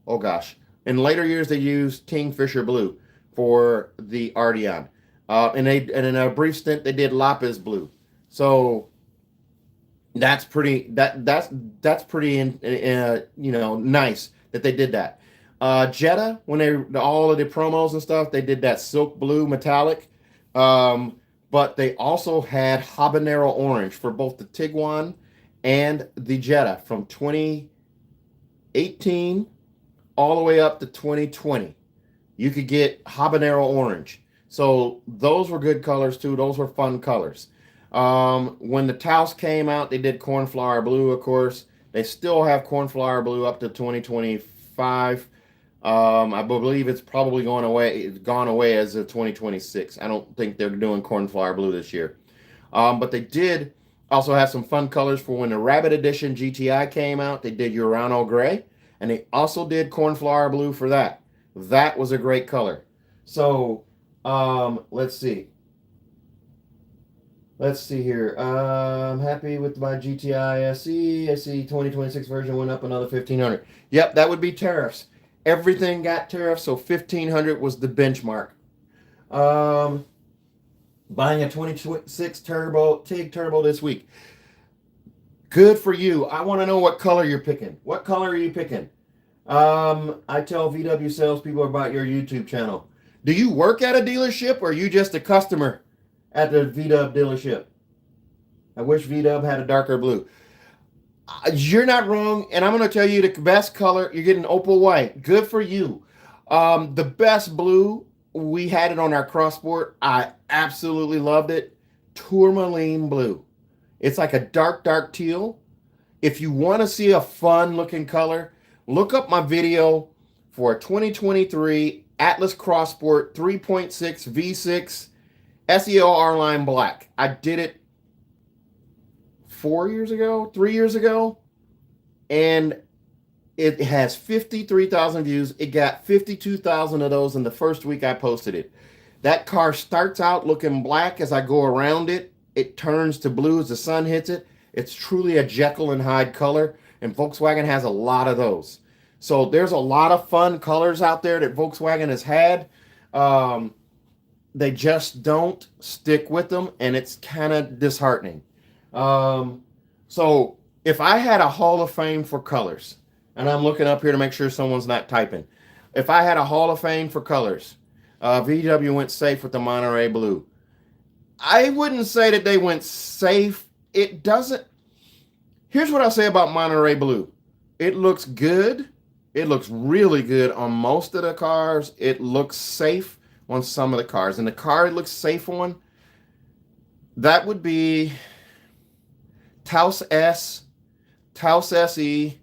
gosh, in later years they used Kingfisher blue for the Arteon, and in a brief stint they did lapis blue. So that's pretty that's pretty nice that they did that. Jetta, when all of the promos and stuff, they did that silk blue metallic. But they also had habanero orange for both the Tiguan and the Jetta from 2018 all the way up to 2020. You could get habanero orange. So those were good colors too. Those were fun colors. When the Taos came out, they did cornflower blue, of course. They still have cornflower blue up to 2025. I believe it's probably gone away as of 2026. I don't think they're doing cornflower blue this year. But they did also have some fun colors for when the Rabbit Edition GTI came out. They did Urano gray, and they also did cornflower blue for that. That was a great color. So let's see. Let's see here. I'm happy with my GTI SE. I see 2026 version went up another 1,500. Yep, that would be tariffs. Everything got tariffs, so 1,500 was the benchmark. Buying a 2026 TIG turbo this week. Good for you. I want to know what color you're picking. What color are you picking? I tell VW salespeople about your YouTube channel. Do you work at a dealership or are you just a customer at the VW dealership? I wish VW had a darker blue. You're not wrong, and I'm going to tell you the best color. You're getting opal white. Good for you. The best blue, we had it on our Cross Sport. I absolutely loved it. Tourmaline blue. It's like a dark teal. If you want to see a fun-looking color, look up my video for a 2023 Atlas Cross Sport 3.6 V6 SEL-R-Line black. I did it 3 years ago, and it has 53,000 views. It got 52,000 of those in the first week I posted it. That car starts out looking black. As I go around it, it turns to blue as the sun hits it. It's truly a Jekyll and Hyde color, and Volkswagen has a lot of those. So there's a lot of fun colors out there that Volkswagen has had. They just don't stick with them, and it's kind of disheartening. So if I had a Hall of Fame for colors, and I'm looking up here to make sure someone's not typing. If I had a Hall of Fame for colors, VW went safe with the Monterey Blue. I wouldn't say that they went safe. It doesn't. Here's what I'll say about Monterey Blue. It looks good. It looks really good on most of the cars. It looks safe on some of the cars. And the car it looks safe on, that would be Taos S, Taos SE,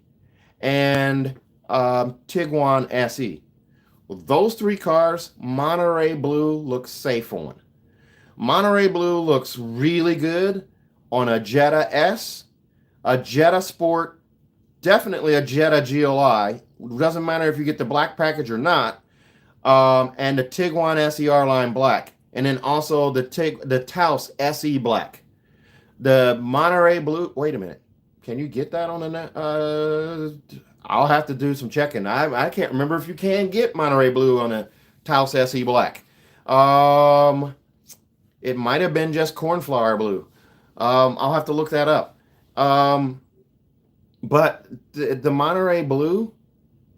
and Tiguan SE. Well, those three cars, Monterey Blue looks safe on. Monterey Blue looks really good on a Jetta S, a Jetta Sport, definitely a Jetta GLI. Doesn't matter if you get the black package or not. And the Tiguan SER-Line black. And then also the Taos SE black. The Monterey Blue, wait a minute. Can you get that on the net? I'll have to do some checking. I can't remember if you can get Monterey Blue on a Taos SE black. It might have been just cornflower blue. I'll have to look that up. But the Monterey Blue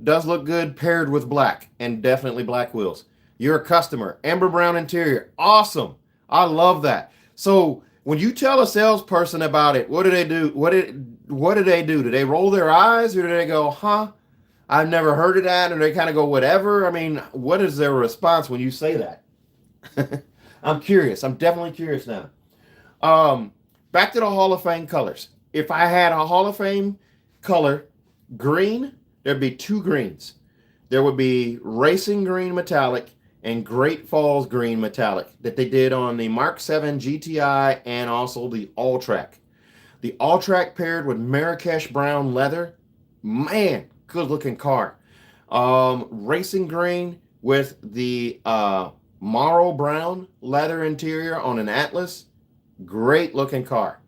does look good paired with black, and definitely black wheels. You're a customer. Amber brown interior. Awesome. I love that. So when you tell a salesperson about it, what do they do? What do they do? Do they roll their eyes, or do they go, huh? I've never heard of that, or they kind of go, whatever? I mean, what is their response when you say that? I'm curious. I'm definitely curious now. Back to the Hall of Fame colors. If I had a Hall of Fame color, green, there'd be two greens. there would be Racing Green Metallic and Great Falls Green Metallic that they did on the Mark 7 GTI and also the All-Track. The All-Track paired with Marrakesh brown leather. Man, good looking car. Racing green with the Morrow brown leather interior on an Atlas. Great looking car.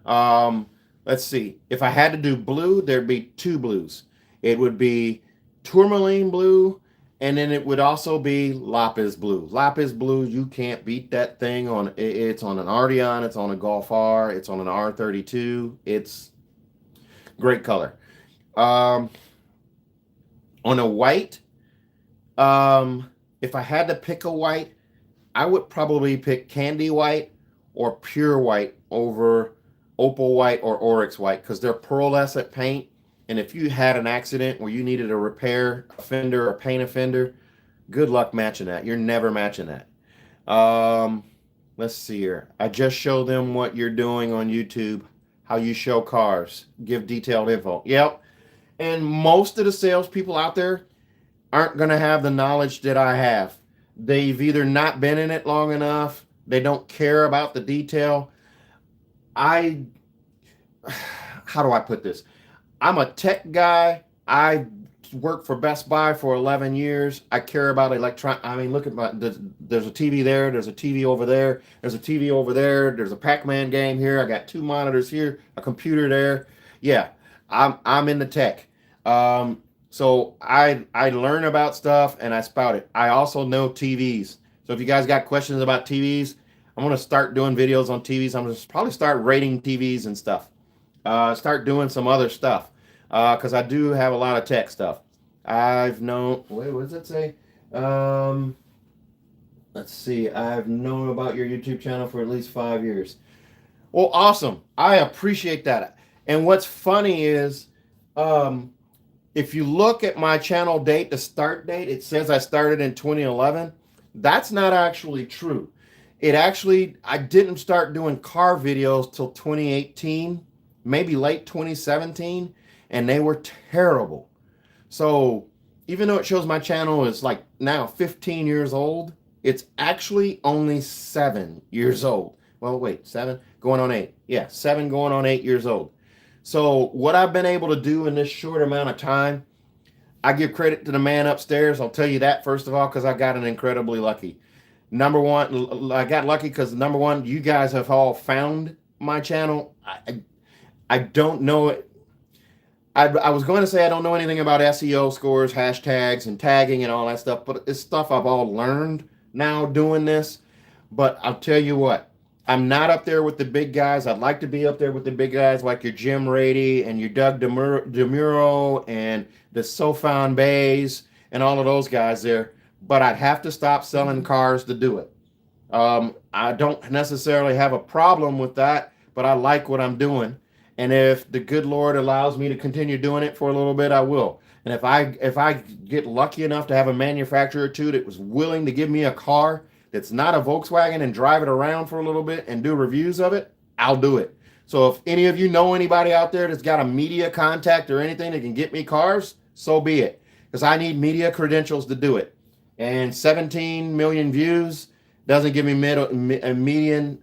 Let's see. If I had to do blue, there'd be two blues. It would be tourmaline blue, and then it would also be lapis blue. Lapis blue, you can't beat that thing on. It's on an Arteon, it's on a Golf R, it's on an R32. It's great color. On a white, if I had to pick a white, I would probably pick candy white or pure white over opal white or oryx white, because they're pearlescent paint. And if you had an accident where you needed to repair a fender or paint a fender, good luck matching that. You're never matching that. Let's see here. I just showed them what you're doing on YouTube, how you show cars, give detailed info. Yep. And most of the salespeople out there aren't going to have the knowledge that I have. They've either not been in it long enough, they don't care about the detail. How do I put this? I'm a tech guy. I worked for Best Buy for 11 years. I care about electronic. I mean, look at there's a TV there. There's a TV over there. There's a TV over there. There's a Pac-Man game here. I got two monitors here, a computer there. Yeah, I'm in the tech. So I learn about stuff and I spout it. I also know TVs. So if you guys got questions about TVs, I'm going to start doing videos on TVs. I'm going to probably start rating TVs and stuff. Start doing some other stuff, because I do have a lot of tech stuff. I've known, wait, what does it say? Let's see. I've known about your YouTube channel for at least 5 years. Well, awesome. I appreciate that. And what's funny is, if you look at my channel date, the start date, it says I started in 2011. That's not actually true. I didn't start doing car videos till 2018. Maybe late 2017, and they were terrible. So even though it shows my channel is like now 15 years old, it's actually only 7 years old. Well, wait, 7 going on 8. Yeah, 7 going on 8 years old. So what I've been able to do in this short amount of time, I give credit to the man upstairs. I'll tell you that first of all, because I got incredibly lucky. Number one, I got lucky because number one, you guys have all found my channel. I don't know it. I was going to say I don't know anything about SEO scores, hashtags, and tagging and all that stuff, but it's stuff I've all learned now doing this. But I'll tell you what, I'm not up there with the big guys. I'd like to be up there with the big guys like your Jim Rady and your Doug DeMuro and the Sofan Bays and all of those guys there. But I'd have to stop selling cars to do it. I don't necessarily have a problem with that, but I like what I'm doing. And if the good Lord allows me to continue doing it for a little bit, I will. And if I get lucky enough to have a manufacturer or two that was willing to give me a car that's not a Volkswagen and drive it around for a little bit and do reviews of it, I'll do it. So if any of you know anybody out there that's got a media contact or anything that can get me cars, so be it. Because I need media credentials to do it. And 17 million views doesn't give me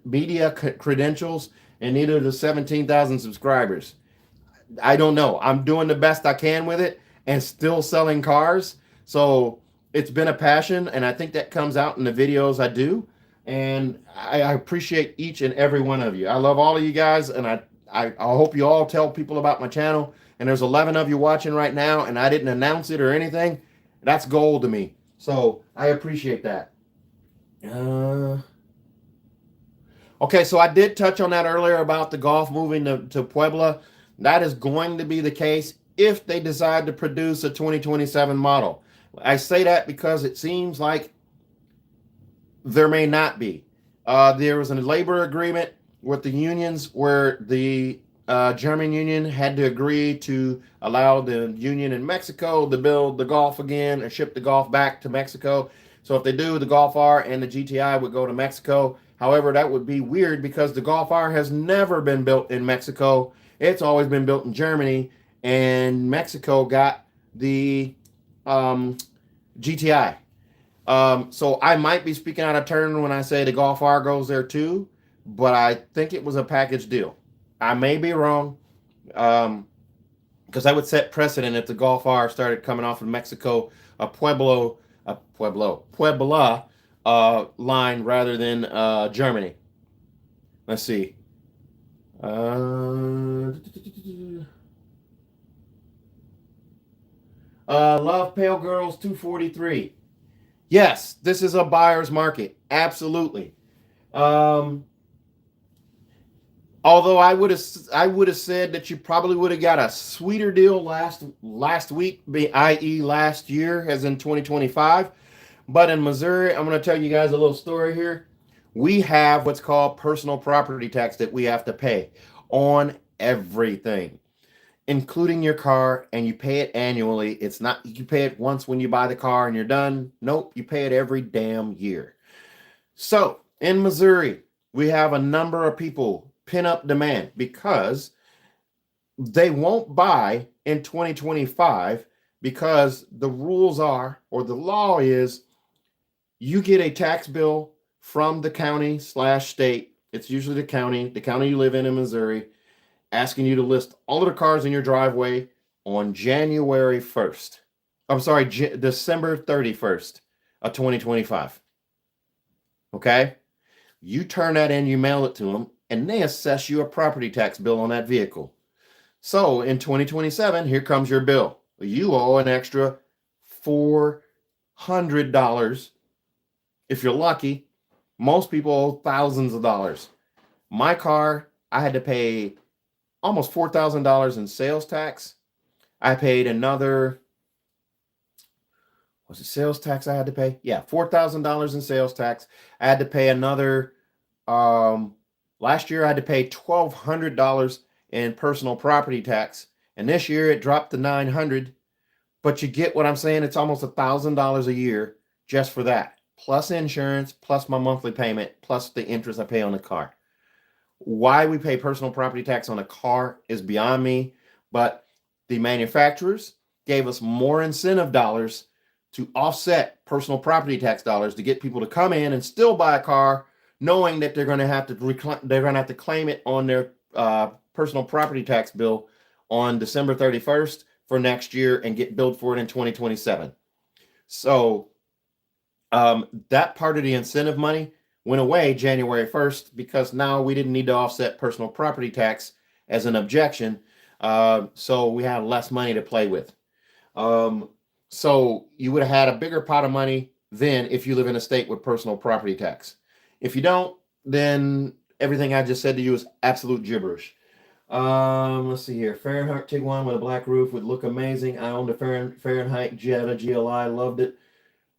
media credentials, and neither the 17,000 subscribers. I don't know. I'm doing the best I can with it and still selling cars. So it's been a passion, and I think that comes out in the videos I do. And I appreciate each and every one of you. I love all of you guys, and I hope you all tell people about my channel. And there's 11 of you watching right now, and I didn't announce it or anything. That's gold to me. So I appreciate that. Okay, so I did touch on that earlier about the Golf moving to Puebla. That is going to be the case if they decide to produce a 2027 model. I say that because it seems like there may not be. There was a labor agreement with the unions where the German union had to agree to allow the union in Mexico to build the Golf again and ship the Golf back to Mexico. So if they do, the Golf R and the GTI would go to Mexico. However, that would be weird because the Golf R has never been built in Mexico. It's always been built in Germany, and Mexico got the GTI. So I might be speaking out of turn when I say the Golf R goes there too, but I think it was a package deal. I may be wrong, because I would set precedent if the Golf R started coming off of Mexico, Puebla line rather than Germany. Let's see. Love Pale Girls 243. Yes, this is a buyer's market. Absolutely. Um, Although I would have said that you probably would have got a sweeter deal last week, i.e. last year, as in 2025. But in Missouri, I'm going to tell you guys a little story here. We have what's called personal property tax that we have to pay on everything, including your car, and you pay it annually. It's not you pay it once when you buy the car and you're done. Nope, you pay it every damn year. So in Missouri, we have a number of people pin up demand because they won't buy in 2025 because the rules are, or the law is, you get a tax bill from the county slash state. It's usually the county you live in Missouri, asking you to list all of the cars in your driveway on January 1st. I'm sorry, December 31st of 2025. Okay? You turn that in, you mail it to them, and they assess you a property tax bill on that vehicle. So in 2027, here comes your bill. You owe an extra $400 if you're lucky. Most people owe thousands of dollars. My car, I had to pay almost $4,000 in sales tax. I paid another, was it sales tax I had to pay? Yeah, $4,000 in sales tax. I had to pay another, last year I had to pay $1,200 in personal property tax. And this year it dropped to $900. But you get what I'm saying? It's almost $1,000 a year just for that. Plus insurance, plus my monthly payment, plus the interest I pay on the car. Why we pay personal property tax on a car is beyond me, but the manufacturers gave us more incentive dollars to offset personal property tax dollars to get people to come in and still buy a car, knowing that they're going to have to claim it on their personal property tax bill on December 31st for next year and get billed for it in 2027. So that part of the incentive money went away January 1st because now we didn't need to offset personal property tax as an objection. So we had less money to play with. So you would have had a bigger pot of money then if you live in a state with personal property tax. If you don't, then everything I just said to you is absolute gibberish. Let's see here. Fahrenheit Tiguan with a black roof would look amazing. I owned a Fahrenheit Jetta GLI, loved it.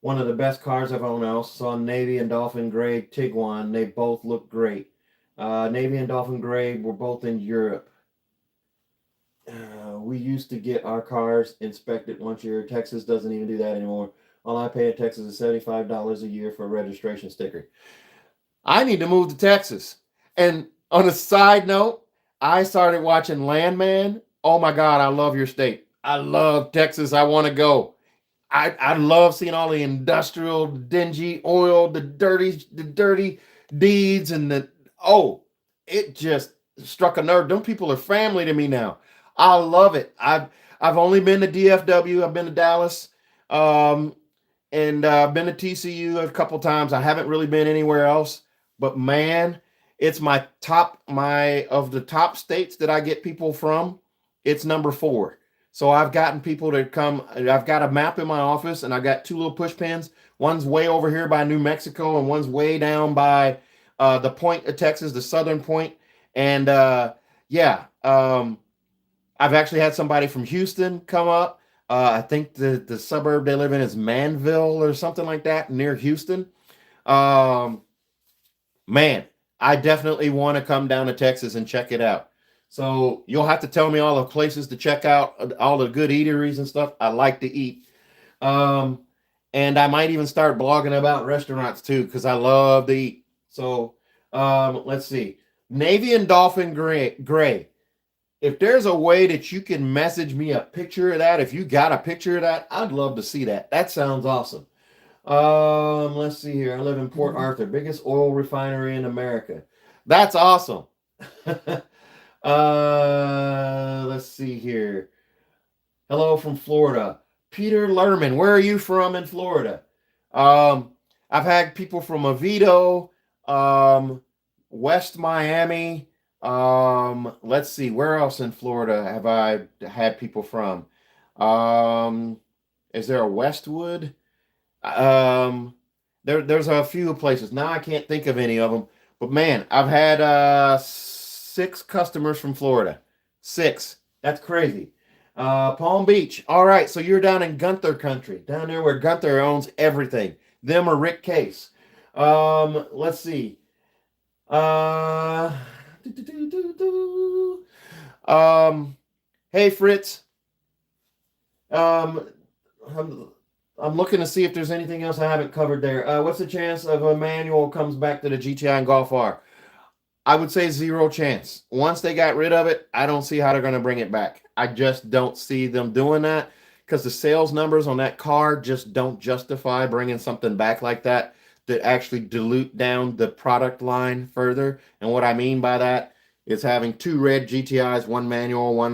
One of the best cars I've owned. I also saw Navy and Dolphin Gray Tiguan. They both look great. Navy and Dolphin Gray were both in Europe. We used to get our cars inspected once a year. Texas doesn't even do that anymore. All I pay in Texas is $75 a year for a registration sticker. I need to move to Texas. And on a side note, I started watching Landman. Oh my God, I love your state. I love Texas. I want to go. I love seeing all the industrial, dingy oil, the dirty deeds, and it just struck a nerve. Them people are family to me now. I love it. I've only been to DFW. I've been to Dallas, and I've been to TCU a couple times. I haven't really been anywhere else. But man, it's of the top states that I get people from, it's number 4. So I've gotten people to come. I've got a map in my office, and I got 2 little push pins. One's way over here by New Mexico, and one's way down by the point of Texas, the southern point. And I've actually had somebody from Houston come up. I think the suburb they live in is Manville or something like that, near Houston. Man, I definitely want to come down to Texas and check it out. So you'll have to tell me all the places to check out, all the good eateries and stuff. I like to eat. And I might even start blogging about restaurants too, because I love to eat. So let's see. Navy and Dolphin Gray. If there's a way that you can message me a picture of that, if you got a picture of that, I'd love to see that. That sounds awesome. Let's see here. I live in Port Arthur, biggest oil refinery in America. That's awesome. Let's see here. Hello from Florida. Peter Lerman, where are you from in Florida? I've had people from Oviedo, West Miami. Let's see, where else in Florida have I had people from? Is there a Westwood? There's a few places. Now I can't think of any of them. But man, I've had 6 customers from Florida. 6. That's crazy. Palm Beach. All right, so you're down in Gunther country, down there where Gunther owns everything. Them or Rick Case. Let's see. Hey Fritz. I'm looking to see if there's anything else I haven't covered there. What's the chance of a manual comes back to the GTI and Golf R? I would say 0 chance. Once they got rid of it, I don't see how they're going to bring it back. I just don't see them doing that because the sales numbers on that car just don't justify bringing something back like that actually dilute down the product line further. And what I mean by that is having 2 red GTIs, 1 manual, one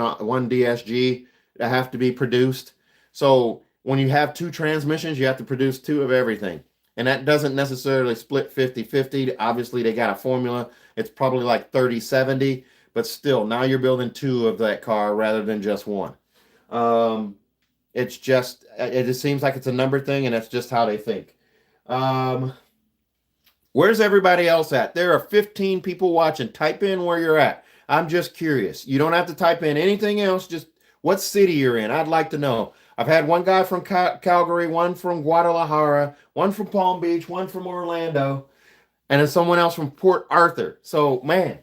DSG that have to be produced. So when you have 2 transmissions, you have to produce 2 of everything. And that doesn't necessarily split 50-50. Obviously, they got a formula. It's probably like 30-70. But still, now you're building 2 of that car rather than just 1. It just seems like it's a number thing, and that's just how they think. Where's everybody else at? There are 15 people watching. Type in where you're at. I'm just curious. You don't have to type in anything else. Just what city you're in. I'd like to know. I've had one guy from Calgary, one from Guadalajara, one from Palm Beach, one from Orlando, and then someone else from Port Arthur. So, man,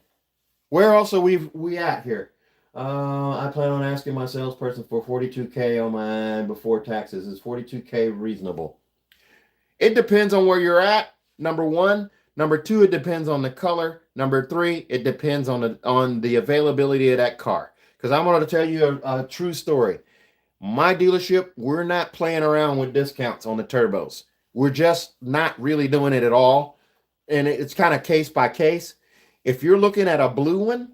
where else are we at here? I plan on asking my salesperson for $42K on mine before taxes. Is $42K reasonable? It depends on where you're at, number 1. Number 2, it depends on the color. Number 3, it depends on the availability of that car. Because I'm going to tell you a true story. My dealership, we're not playing around with discounts on the turbos. We're just not really doing it at all. And it's kind of case by case. If you're looking at a blue one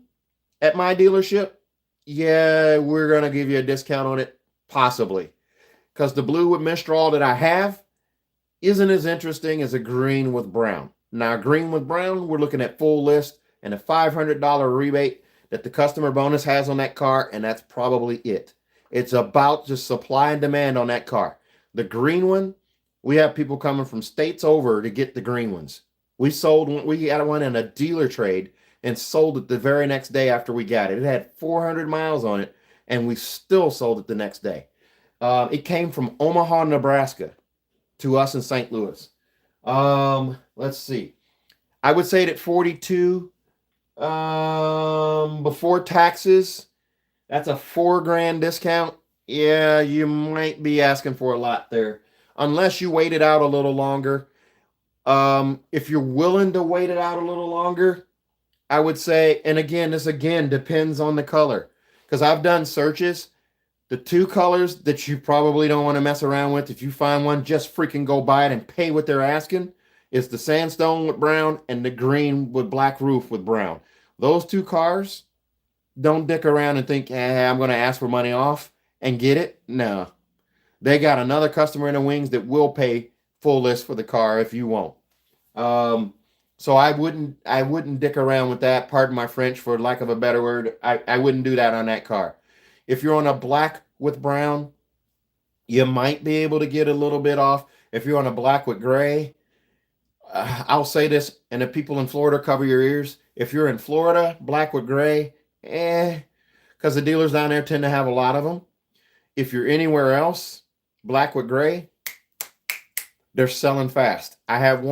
at my dealership, yeah, we're going to give you a discount on it, possibly. Because the blue with Mistral that I have isn't as interesting as a green with brown. Now, green with brown, we're looking at full list and a $500 rebate that the customer bonus has on that car, and that's probably it. It's about just supply and demand on that car. The green one, we have people coming from states over to get the green ones. We got one in a dealer trade and sold it the very next day after we got it. It had 400 miles on it, and we still sold it the next day. It came from Omaha, Nebraska to us in St. Louis. Let's see. I would say that 42 before taxes, that's a $4,000 discount. Yeah, you might be asking for a lot there. Unless you wait it out a little longer. If you're willing to wait it out a little longer, I would say, and again, this again depends on the color. Because I've done searches. The 2 colors that you probably don't want to mess around with, if you find one, just freaking go buy it and pay what they're asking, is the sandstone with brown and the green with black roof with brown. Those 2 cars, don't dick around and think, I'm going to ask for money off and get it. No. They got another customer in the wings that will pay full list for the car if you won't. So I wouldn't dick around with that. Pardon my French, for lack of a better word. I wouldn't do that on that car. If you're on a black with brown, you might be able to get a little bit off. If you're on a black with gray, I'll say this, and the people in Florida, cover your ears. If you're in Florida, black with gray, because the dealers down there tend to have a lot of them. If you're anywhere else, black with gray, they're selling fast. I had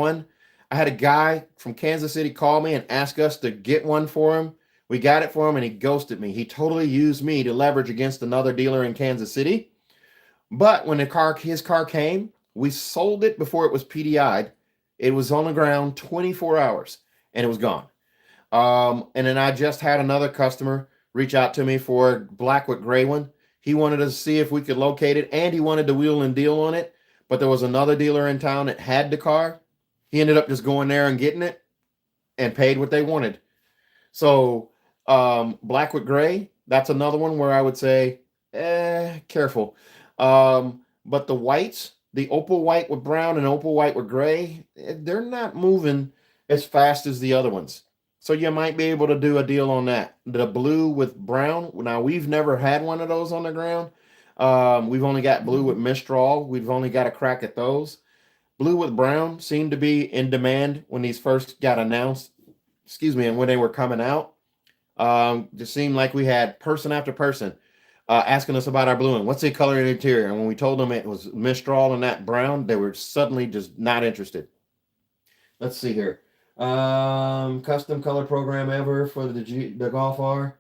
a guy from Kansas City call me and ask us to get one for him. We got it for him, and he ghosted me. He totally used me to leverage against another dealer in Kansas City. But when his car came, we sold it before it was PDI'd. It was on the ground 24 hours, and it was gone. And then I just had another customer reach out to me for a black with gray one. He wanted to see if we could locate it, and he wanted to wheel and deal on it. But there was another dealer in town that had the car. He ended up just going there and getting it and paid what they wanted. So black with gray, that's another one where I would say, careful. But the whites, the opal white with brown and opal white with gray, they're not moving as fast as the other ones. So you might be able to do a deal on that. The blue with brown. Now we've never had one of those on the ground. We've only got blue with Mistral. We've only got a crack at those. Blue with brown seemed to be in demand when these first got announced. Excuse me, and when they were coming out. Just seemed like we had person after person asking us about our blue one. What's the color in the interior? And when we told them it was Mistral and that brown, they were suddenly just not interested. Let's see here. Custom color program ever for the Golf R.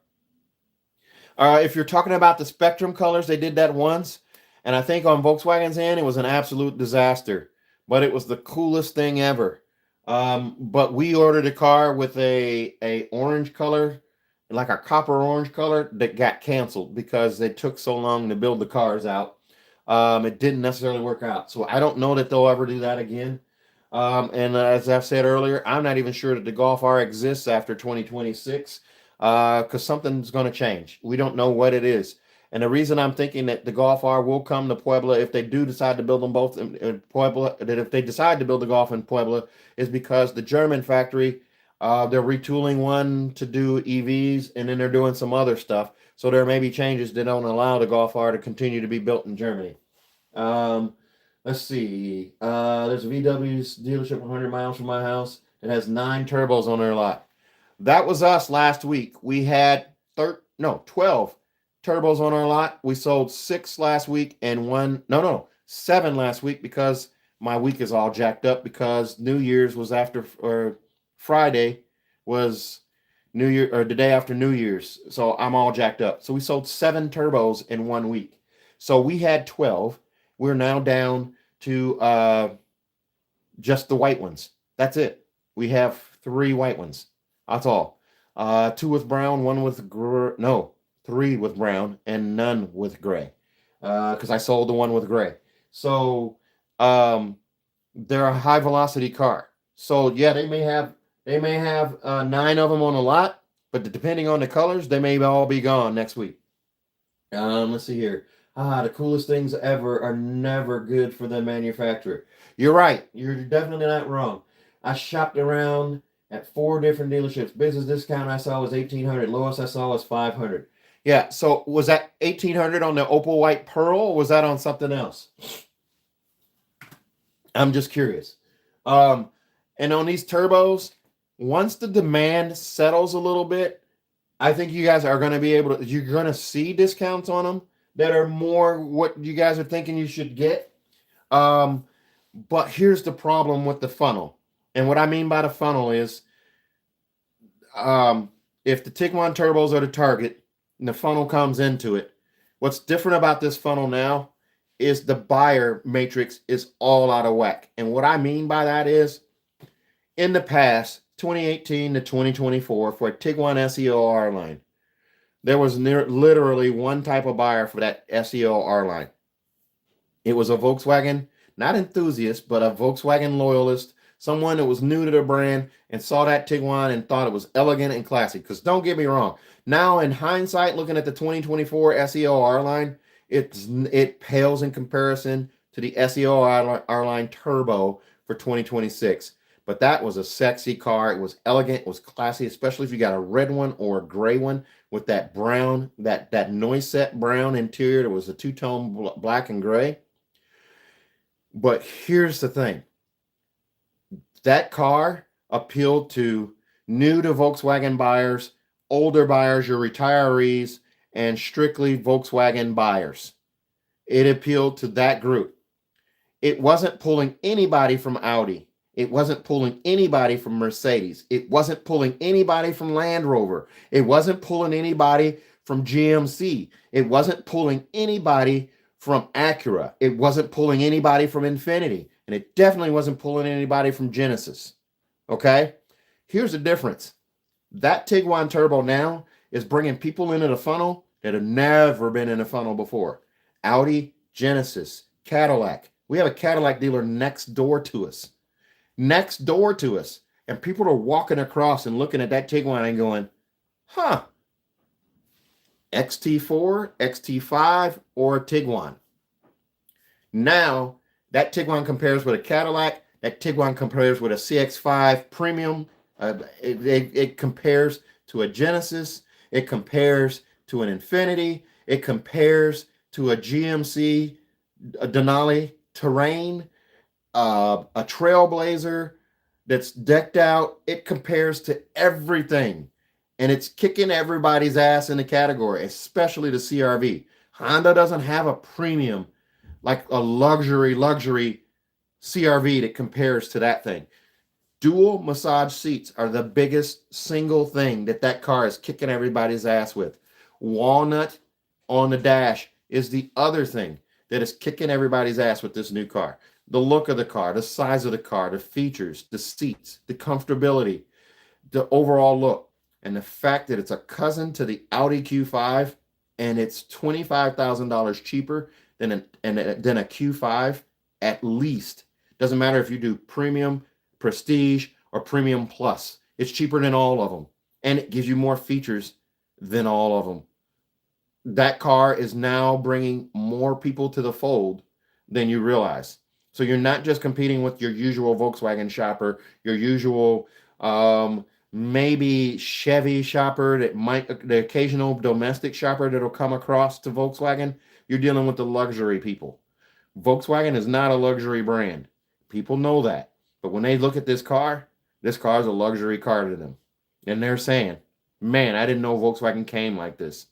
If you're talking about the Spectrum colors, they did that once. And I think on Volkswagen's end, it was an absolute disaster. But it was the coolest thing ever. But we ordered a car with a orange color, like a copper orange color, that got canceled because they took so long to build the cars out. It didn't necessarily work out. So I don't know that they'll ever do that again. And as I've said earlier, I'm not even sure that the Golf R exists after 2026 because something's going to change. We don't know what it is. And the reason I'm thinking that the Golf R will come to Puebla if they do decide to build them both in Puebla, that if they decide to build the Golf in Puebla, is because the German factory, they're retooling one to do EVs, and then they're doing some other stuff. So there may be changes that don't allow the Golf R to continue to be built in Germany. Let's see. There's a VW's dealership 100 miles from my house that has 9 turbos on their lot. That was us last week. We had 12 turbos on our lot. We sold 6 last week and 7 last week because my week is all jacked up because New Year's was after, or Friday was New Year, or the day after New Year's. So I'm all jacked up. So we sold 7 turbos in 1 week. So we had 12. We're now down to just the white ones. That's it. We have 3 white ones. That's all. 2 with brown, 1 with 3 with brown, and none with gray. Because I sold the one with gray. So they're a high velocity car. So yeah, they may have 9 of them on a lot, but depending on the colors, they may all be gone next week. Let's see here. The coolest things ever are never good for the manufacturer. You're right. You're definitely not wrong. I shopped around at 4 different dealerships. Business discount I saw was $1,800. Lowest I saw was $500. Yeah, so was that $1,800 on the Opal White Pearl, or was that on something else? I'm just curious. And on these turbos, once the demand settles a little bit, I think you guys are going to be able to, you're going to see discounts on them that are more what you guys are thinking you should get. But here's the problem with the funnel. And what I mean by the funnel is if the Tiguan turbos are the target and the funnel comes into it, what's different about this funnel now is the buyer matrix is all out of whack. And what I mean by that is in the past, 2018 to 2024, for a Tiguan SEL-R-Line, there was literally one type of buyer for that SEL-R-Line. It was a Volkswagen, not enthusiast, but a Volkswagen loyalist, someone that was new to the brand and saw that Tiguan and thought it was elegant and classy. Because don't get me wrong, now in hindsight, looking at the 2024 SEL-R-Line, it pales in comparison to the SEL-R-Line Turbo for 2026. But that was a sexy car. It was elegant. It was classy, especially if you got a red one or a gray one with that brown, that noise-set brown interior. There was a two-tone black and gray. But here's the thing. That car appealed to new to Volkswagen buyers, older buyers, your retirees, and strictly Volkswagen buyers. It appealed to that group. It wasn't pulling anybody from Audi. It wasn't pulling anybody from Mercedes. It wasn't pulling anybody from Land Rover. It wasn't pulling anybody from GMC. It wasn't pulling anybody from Acura. It wasn't pulling anybody from Infiniti. And it definitely wasn't pulling anybody from Genesis. Okay? Here's the difference. That Tiguan Turbo now is bringing people into the funnel that have never been in a funnel before. Audi, Genesis, Cadillac. We have a Cadillac dealer next door to us. Next door to us. And people are walking across and looking at that Tiguan and going, huh, XT4, XT5, or a Tiguan. Now, that Tiguan compares with a Cadillac. That Tiguan compares with a CX-5 Premium. It compares to a Genesis. It compares to an Infiniti. It compares to a GMC, a Denali Terrain, a Trailblazer that's decked out. It compares to everything. And it's kicking everybody's ass in the category, especially the CR-V. Honda doesn't have a premium, like a luxury CR-V that compares to that thing. Dual massage seats are the biggest single thing that car is kicking everybody's ass with. Walnut on the dash is the other thing that is kicking everybody's ass with this new car. The look of the car, the size of the car, the features, the seats, the comfortability, the overall look, and the fact that it's a cousin to the Audi Q5 and it's $25,000 cheaper than a Q5 at least. Doesn't matter if you do premium, prestige, or premium plus. It's cheaper than all of them. And it gives you more features than all of them. That car is now bringing more people to the fold than you realize. So you're not just competing with your usual Volkswagen shopper, your usual maybe Chevy shopper, the occasional domestic shopper that'll come across to Volkswagen. You're dealing with the luxury people. Volkswagen is not a luxury brand. People know that. But when they look at this car is a luxury car to them. And they're saying, man, I didn't know Volkswagen came like this.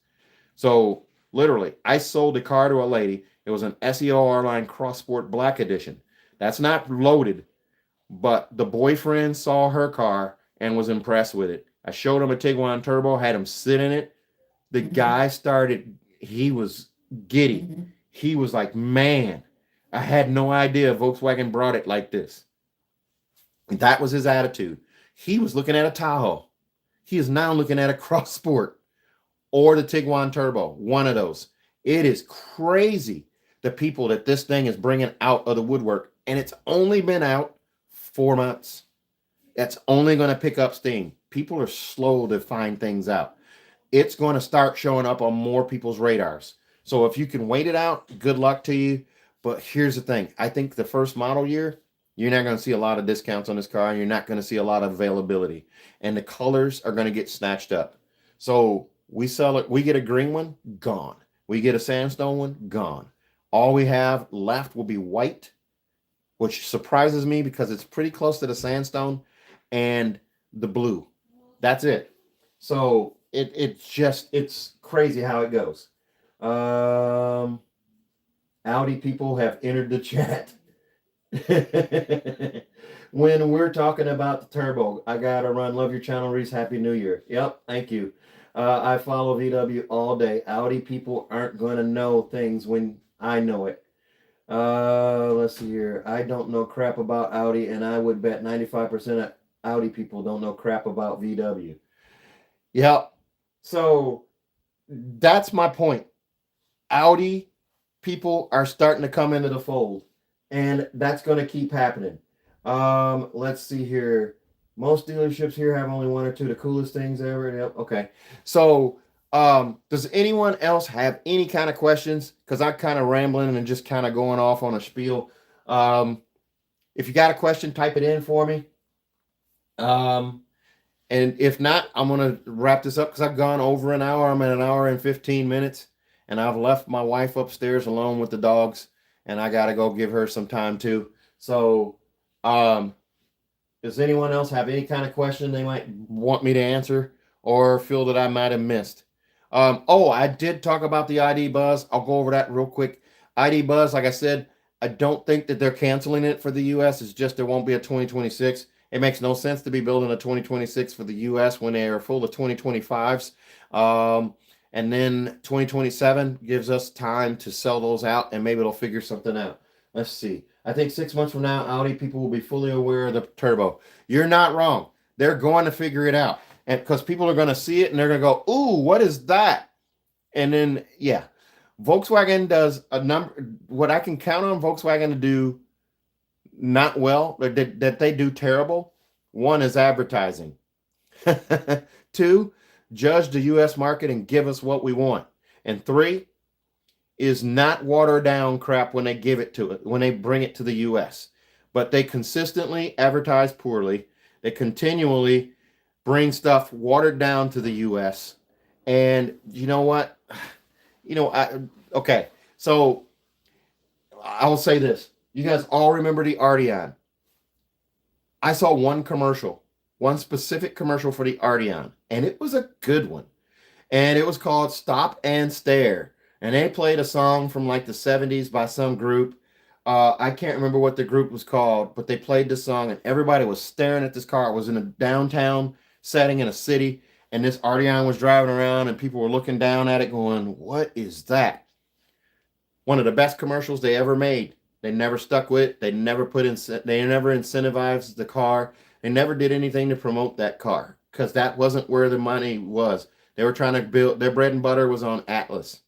So literally, I sold the car to a lady. It was an SEL-R-Line Cross Sport Black Edition. That's not loaded, but the boyfriend saw her car and was impressed with it. I showed him a Tiguan Turbo, had him sit in it. The guy he was giddy. He was like, man, I had no idea Volkswagen brought it like this. And that was his attitude. He was looking at a Tahoe. He is now looking at a Cross Sport or the Tiguan Turbo, one of those. It is crazy the people that this thing is bringing out of the woodwork. And it's only been out 4 months. That's only going to pick up steam. People are slow to find things out. It's going to start showing up on more people's radars. So if you can wait it out, good luck to you. But here's the thing. I think the first model year, you're not going to see a lot of discounts on this car, and you're not going to see a lot of availability. And the colors are going to get snatched up. So we sell it. We get a green one, gone. We get a sandstone one, gone. All we have left will be white, which surprises me because it's pretty close to the sandstone, and the blue. That's it. So it's crazy how it goes. Audi people have entered the chat. When we're talking about the turbo, I gotta run. Love your channel, Reese. Happy New Year. Yep, thank you. I follow VW all day. Audi people aren't gonna know things when I know it. Let's see here. I don't know crap about Audi, and I would bet 95% of Audi people don't know crap about VW. Yep. So that's my point. Audi people are starting to come into the fold, and that's going to keep happening. Let's see here. Most dealerships here have only one or two of the coolest things ever. Yep. Okay. So does anyone else have any kind of questions? Because I'm kind of rambling and just kind of going off on a spiel. If you got a question, type it in for me. And if not, I'm going to wrap this up because I've gone over an hour. I'm at an hour and 15 minutes. And I've left my wife upstairs alone with the dogs. And I got to go give her some time too. So does anyone else have any kind of question they might want me to answer or feel that I might have missed? I did talk about the ID Buzz. I'll go over that real quick. ID Buzz, like I said, I don't think that they're canceling it for the U.S. It's just there won't be a 2026. It makes no sense to be building a 2026 for the U.S. when they are full of 2025s. And then 2027 gives us time to sell those out, and maybe it'll figure something out. Let's see. I think 6 months from now, Audi people will be fully aware of the turbo. You're not wrong. They're going to figure it out. and because people are going to see it and they're going to go, ooh, what is that? And then, yeah, Volkswagen does a number. What I can count on Volkswagen to do not well, or that they do terrible. One is advertising. Two, judge the U.S. market and give us what we want. And three is not water down crap when they give it to it, when they bring it to the U.S. But they consistently advertise poorly. They continually bring stuff watered down to the U.S. And you know what? Okay. So I will say this. You guys all remember the Arteon. I saw one commercial, one specific commercial for the Arteon, and it was a good one. And it was called Stop and Stare. And they played a song from like the 70s by some group. I can't remember what the group was called, but they played this song and everybody was staring at this car. It was in a downtown setting in a city, and this Arteon was driving around and people were looking down at it going, what is that? One of the best commercials they ever made. They never stuck with it. They never incentivized the car. They never did anything to promote that car because that wasn't where the money was. They were trying to build, their bread and butter was on Atlas.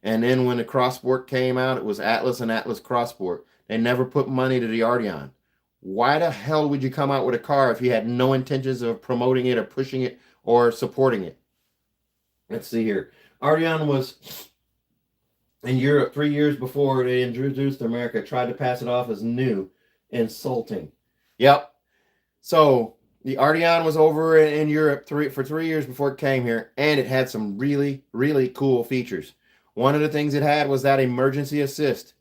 And then when the Crossport came out, it was Atlas and Atlas Crossport. They never put money to the Arteon. Why the hell would you come out with a car if you had no intentions of promoting it or pushing it or supporting it? Let's see here. Arteon was in Europe 3 years before they introduced America, tried to pass it off as new, insulting. Yep. So the Arteon was over in Europe for 3 years before it came here, and it had some really, really cool features. One of the things it had was that emergency assist.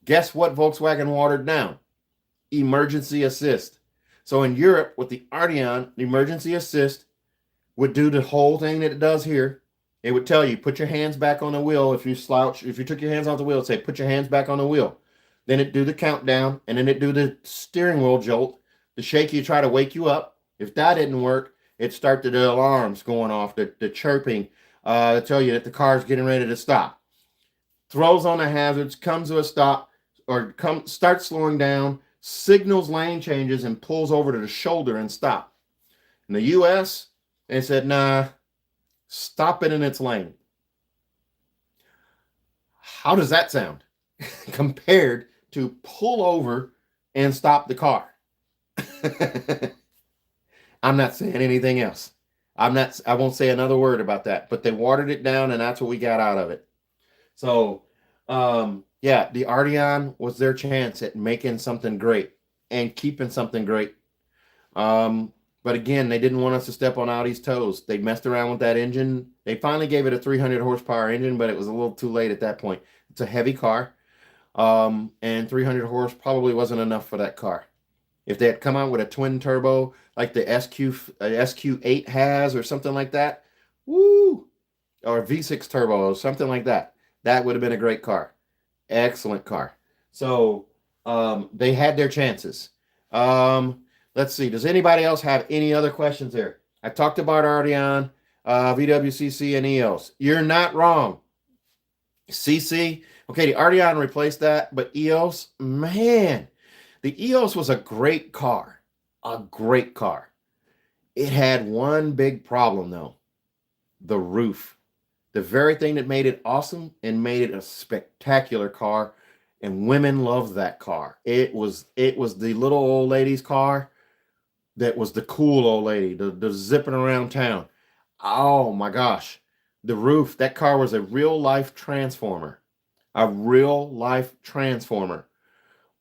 Guess what Volkswagen watered down? Emergency assist. So in Europe, with the Arteon, the emergency assist would do the whole thing that it does here. It would tell you, put your hands back on the wheel. If you slouch, if you took your hands off the wheel, it'd say, put your hands back on the wheel. Then it'd do the countdown, and then it'd do the steering wheel jolt, the shake you, try to wake you up. If that didn't work, it'd start the alarms going off, the chirping, to tell you that the car's getting ready to stop. Throws on the hazards, comes to a stop, or starts slowing down, signals lane changes, and pulls over to the shoulder and stop. In the U.S., they said, nah, stop it in its lane. How does that sound compared to pull over and stop the car? I'm not saying anything else. I won't say another word about that, but they watered it down and that's what we got out of it. So, yeah, the Arteon was their chance at making something great and keeping something great. But again, they didn't want us to step on Audi's toes. They messed around with that engine. They finally gave it a 300 horsepower engine, but it was a little too late at that point. It's a heavy car, and 300 horse probably wasn't enough for that car. If they had come out with a twin turbo like the SQ8 has or something like that, woo, or a V6 turbo or something like that, that would have been a great car. Excellent car. So they had their chances. Let's see. Does anybody else have any other questions there? I talked about Arteon, VWCC, and EOS. You're not wrong. CC. Okay, the Arteon replaced that, but EOS, man, the EOS was a great car. A great car. It had one big problem, though. The roof. The very thing that made it awesome and made it a spectacular car, and women loved that car. It was the little old lady's car that was the cool old lady, the zipping around town. Oh my gosh. The roof, that car was a real life transformer. A real life transformer.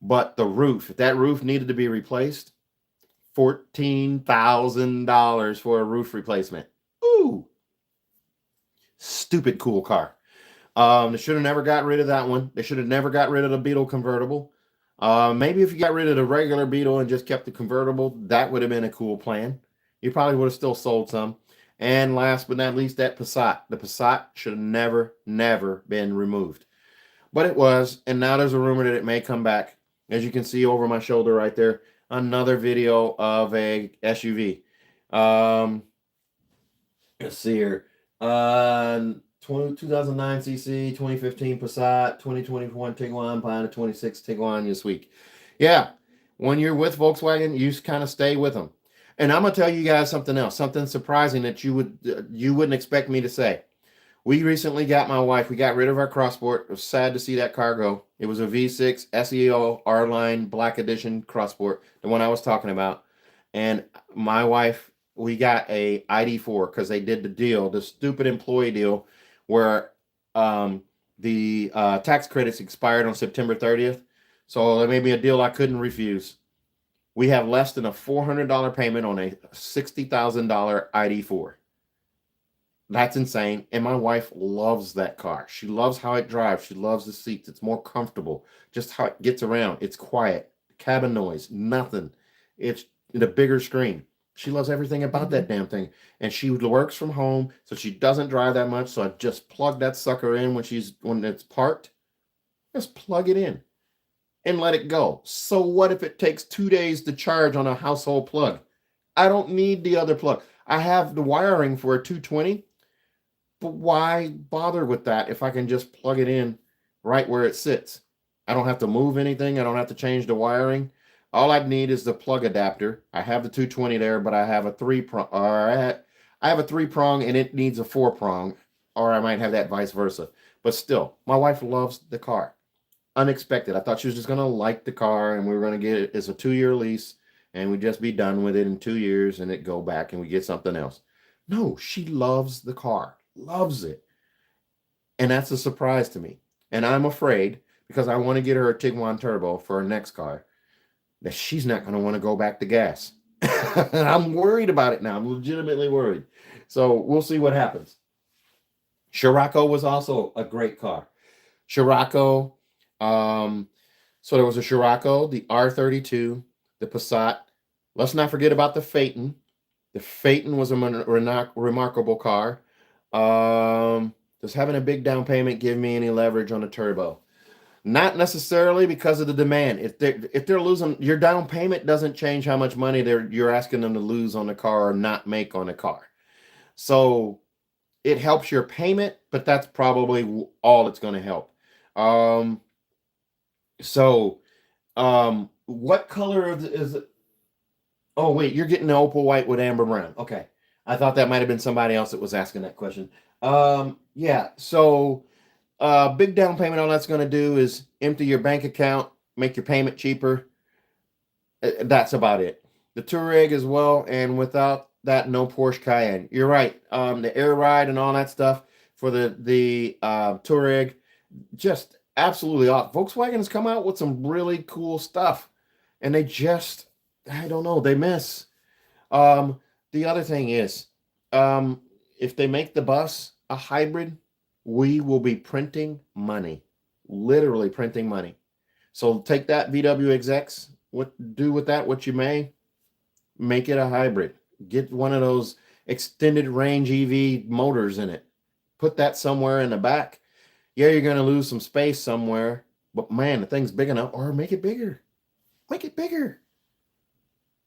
But the roof, if that roof needed to be replaced, $14,000 for a roof replacement. Ooh. Stupid cool car. They should have never got rid of that one. They should have never got rid of the Beetle convertible. Maybe if you got rid of the regular Beetle and just kept the convertible, that would have been a cool plan. You probably would have still sold some. And last but not least, that Passat. The Passat should have never been removed. But it was, and now there's a rumor that it may come back. As you can see over my shoulder right there, another video of a SUV. Let's see here. 2009 CC, 2015 Passat, 2021 Tiguan, buying a 26 Tiguan this week. Yeah, when you're with Volkswagen, you kind of stay with them. And I'm gonna tell you guys something else, something surprising that you wouldn't expect me to say. We recently got my wife. We got rid of our Crossport. It was sad to see that car go. It was a V6 SEL-R-Line Black Edition Crossport, the one I was talking about. And my wife, we got a ID4 because they did the deal, the stupid employee deal, where the tax credits expired on September 30th. So they made me a deal I couldn't refuse. We have less than a $400 payment on a $60,000 ID4. That's insane. And my wife loves that car. She loves how it drives. She loves the seats. It's more comfortable. Just how it gets around. It's quiet. Cabin noise. Nothing. It's the bigger screen. She loves everything about that damn thing. And she works from home, so she doesn't drive that much. So I just plug that sucker in when it's parked. Just plug it in and let it go. So what if it takes 2 days to charge on a household plug? I don't need the other plug. I have the wiring for a 220. But why bother with that if I can just plug it in right where it sits? I don't have to move anything. I don't have to change the wiring. All I need is the plug adapter. I have the 220 there, but I have a three-prong, or I have a three-prong and it needs a four-prong, or I might have that vice versa. But still, my wife loves the car. Unexpected. I thought she was just going to like the car and we were going to get it. It's a 2-year lease and we'd just be done with it in 2 years and it go back and we get something else. No, she loves the car. Loves it. And that's a surprise to me. And I'm afraid, because I want to get her a Tiguan Turbo for her next car, that she's not going to want to go back to gas. I'm worried about it now. I'm legitimately worried. So we'll see what happens. Scirocco was also a great car. Scirocco. So there was a Scirocco, the R32, the Passat. Let's not forget about the Phaeton. The Phaeton was a remarkable car. Does having a big down payment give me any leverage on a turbo? Not necessarily, because of the demand. If they're losing, your down payment doesn't change how much money you're asking them to lose on the car or not make on the car. So it helps your payment, but that's probably all it's going to help. What color is it? Oh wait, you're getting the opal white with amber brown. Okay. I thought that might have been somebody else that was asking that question. Yeah. So, big down payment, all that's going to do is empty your bank account, make your payment cheaper. That's about it. The Touareg as well, and without that, no Porsche Cayenne. You're right. The air ride and all that stuff for the Touareg, just absolutely off. Volkswagen has come out with some really cool stuff, and they just, I don't know, they miss. The other thing is, if they make the bus a hybrid, we will be printing money, literally printing money. So take that, VW execs, do with that what you may. Make it a hybrid. Get one of those extended range EV motors in it. Put that somewhere in the back. Yeah, you're going to lose some space somewhere, but man, the thing's big enough. Or make it bigger. Make it bigger.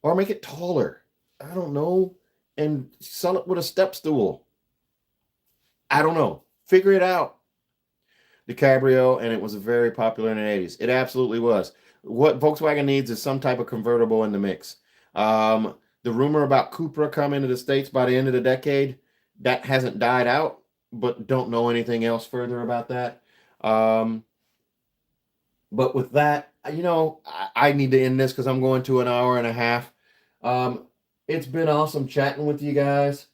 Or make it taller. I don't know. And sell it with a step stool. I don't know. Figure it out. The Cabrio, and it was very popular in the 80s. It absolutely was. What Volkswagen needs is some type of convertible in the mix. The rumor about Cupra coming to the States by the end of the decade, that hasn't died out, but don't know anything else further about that. But with that, I need to end this because I'm going to an hour and a half. It's been awesome chatting with you guys.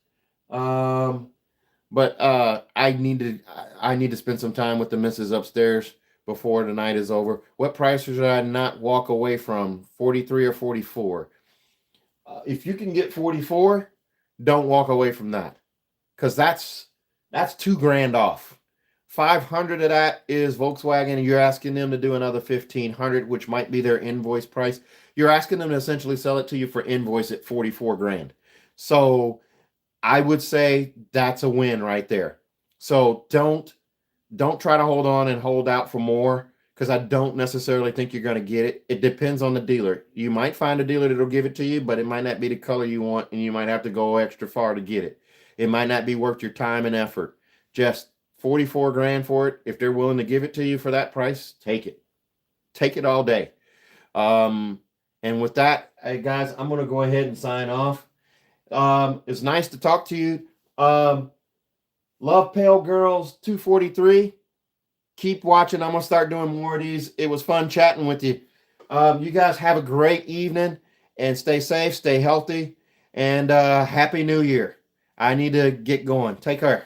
But I need to spend some time with the missus upstairs before the night is over. What price should I not walk away from? 43 or 44? If you can get 44, don't walk away from that, because that's $2,000 off. 500 of that is Volkswagen, and you're asking them to do another 1,500, which might be their invoice price. You're asking them to essentially sell it to you for invoice at 44 grand. So I would say that's a win right there. So don't try to hold on and hold out for more, because I don't necessarily think you're going to get it. It depends on the dealer. You might find a dealer that'll give it to you, but it might not be the color you want, and you might have to go extra far to get it. It might not be worth your time and effort. Just 44 grand for it. If they're willing to give it to you for that price, take it. Take it all day. And with that, hey guys, I'm going to go ahead and sign off. It's nice to talk to you. Love Pale Girls 243. Keep watching. I'm going to start doing more of these. It was fun chatting with you. You guys have a great evening and stay safe, stay healthy, and Happy New Year. I need to get going. Take care.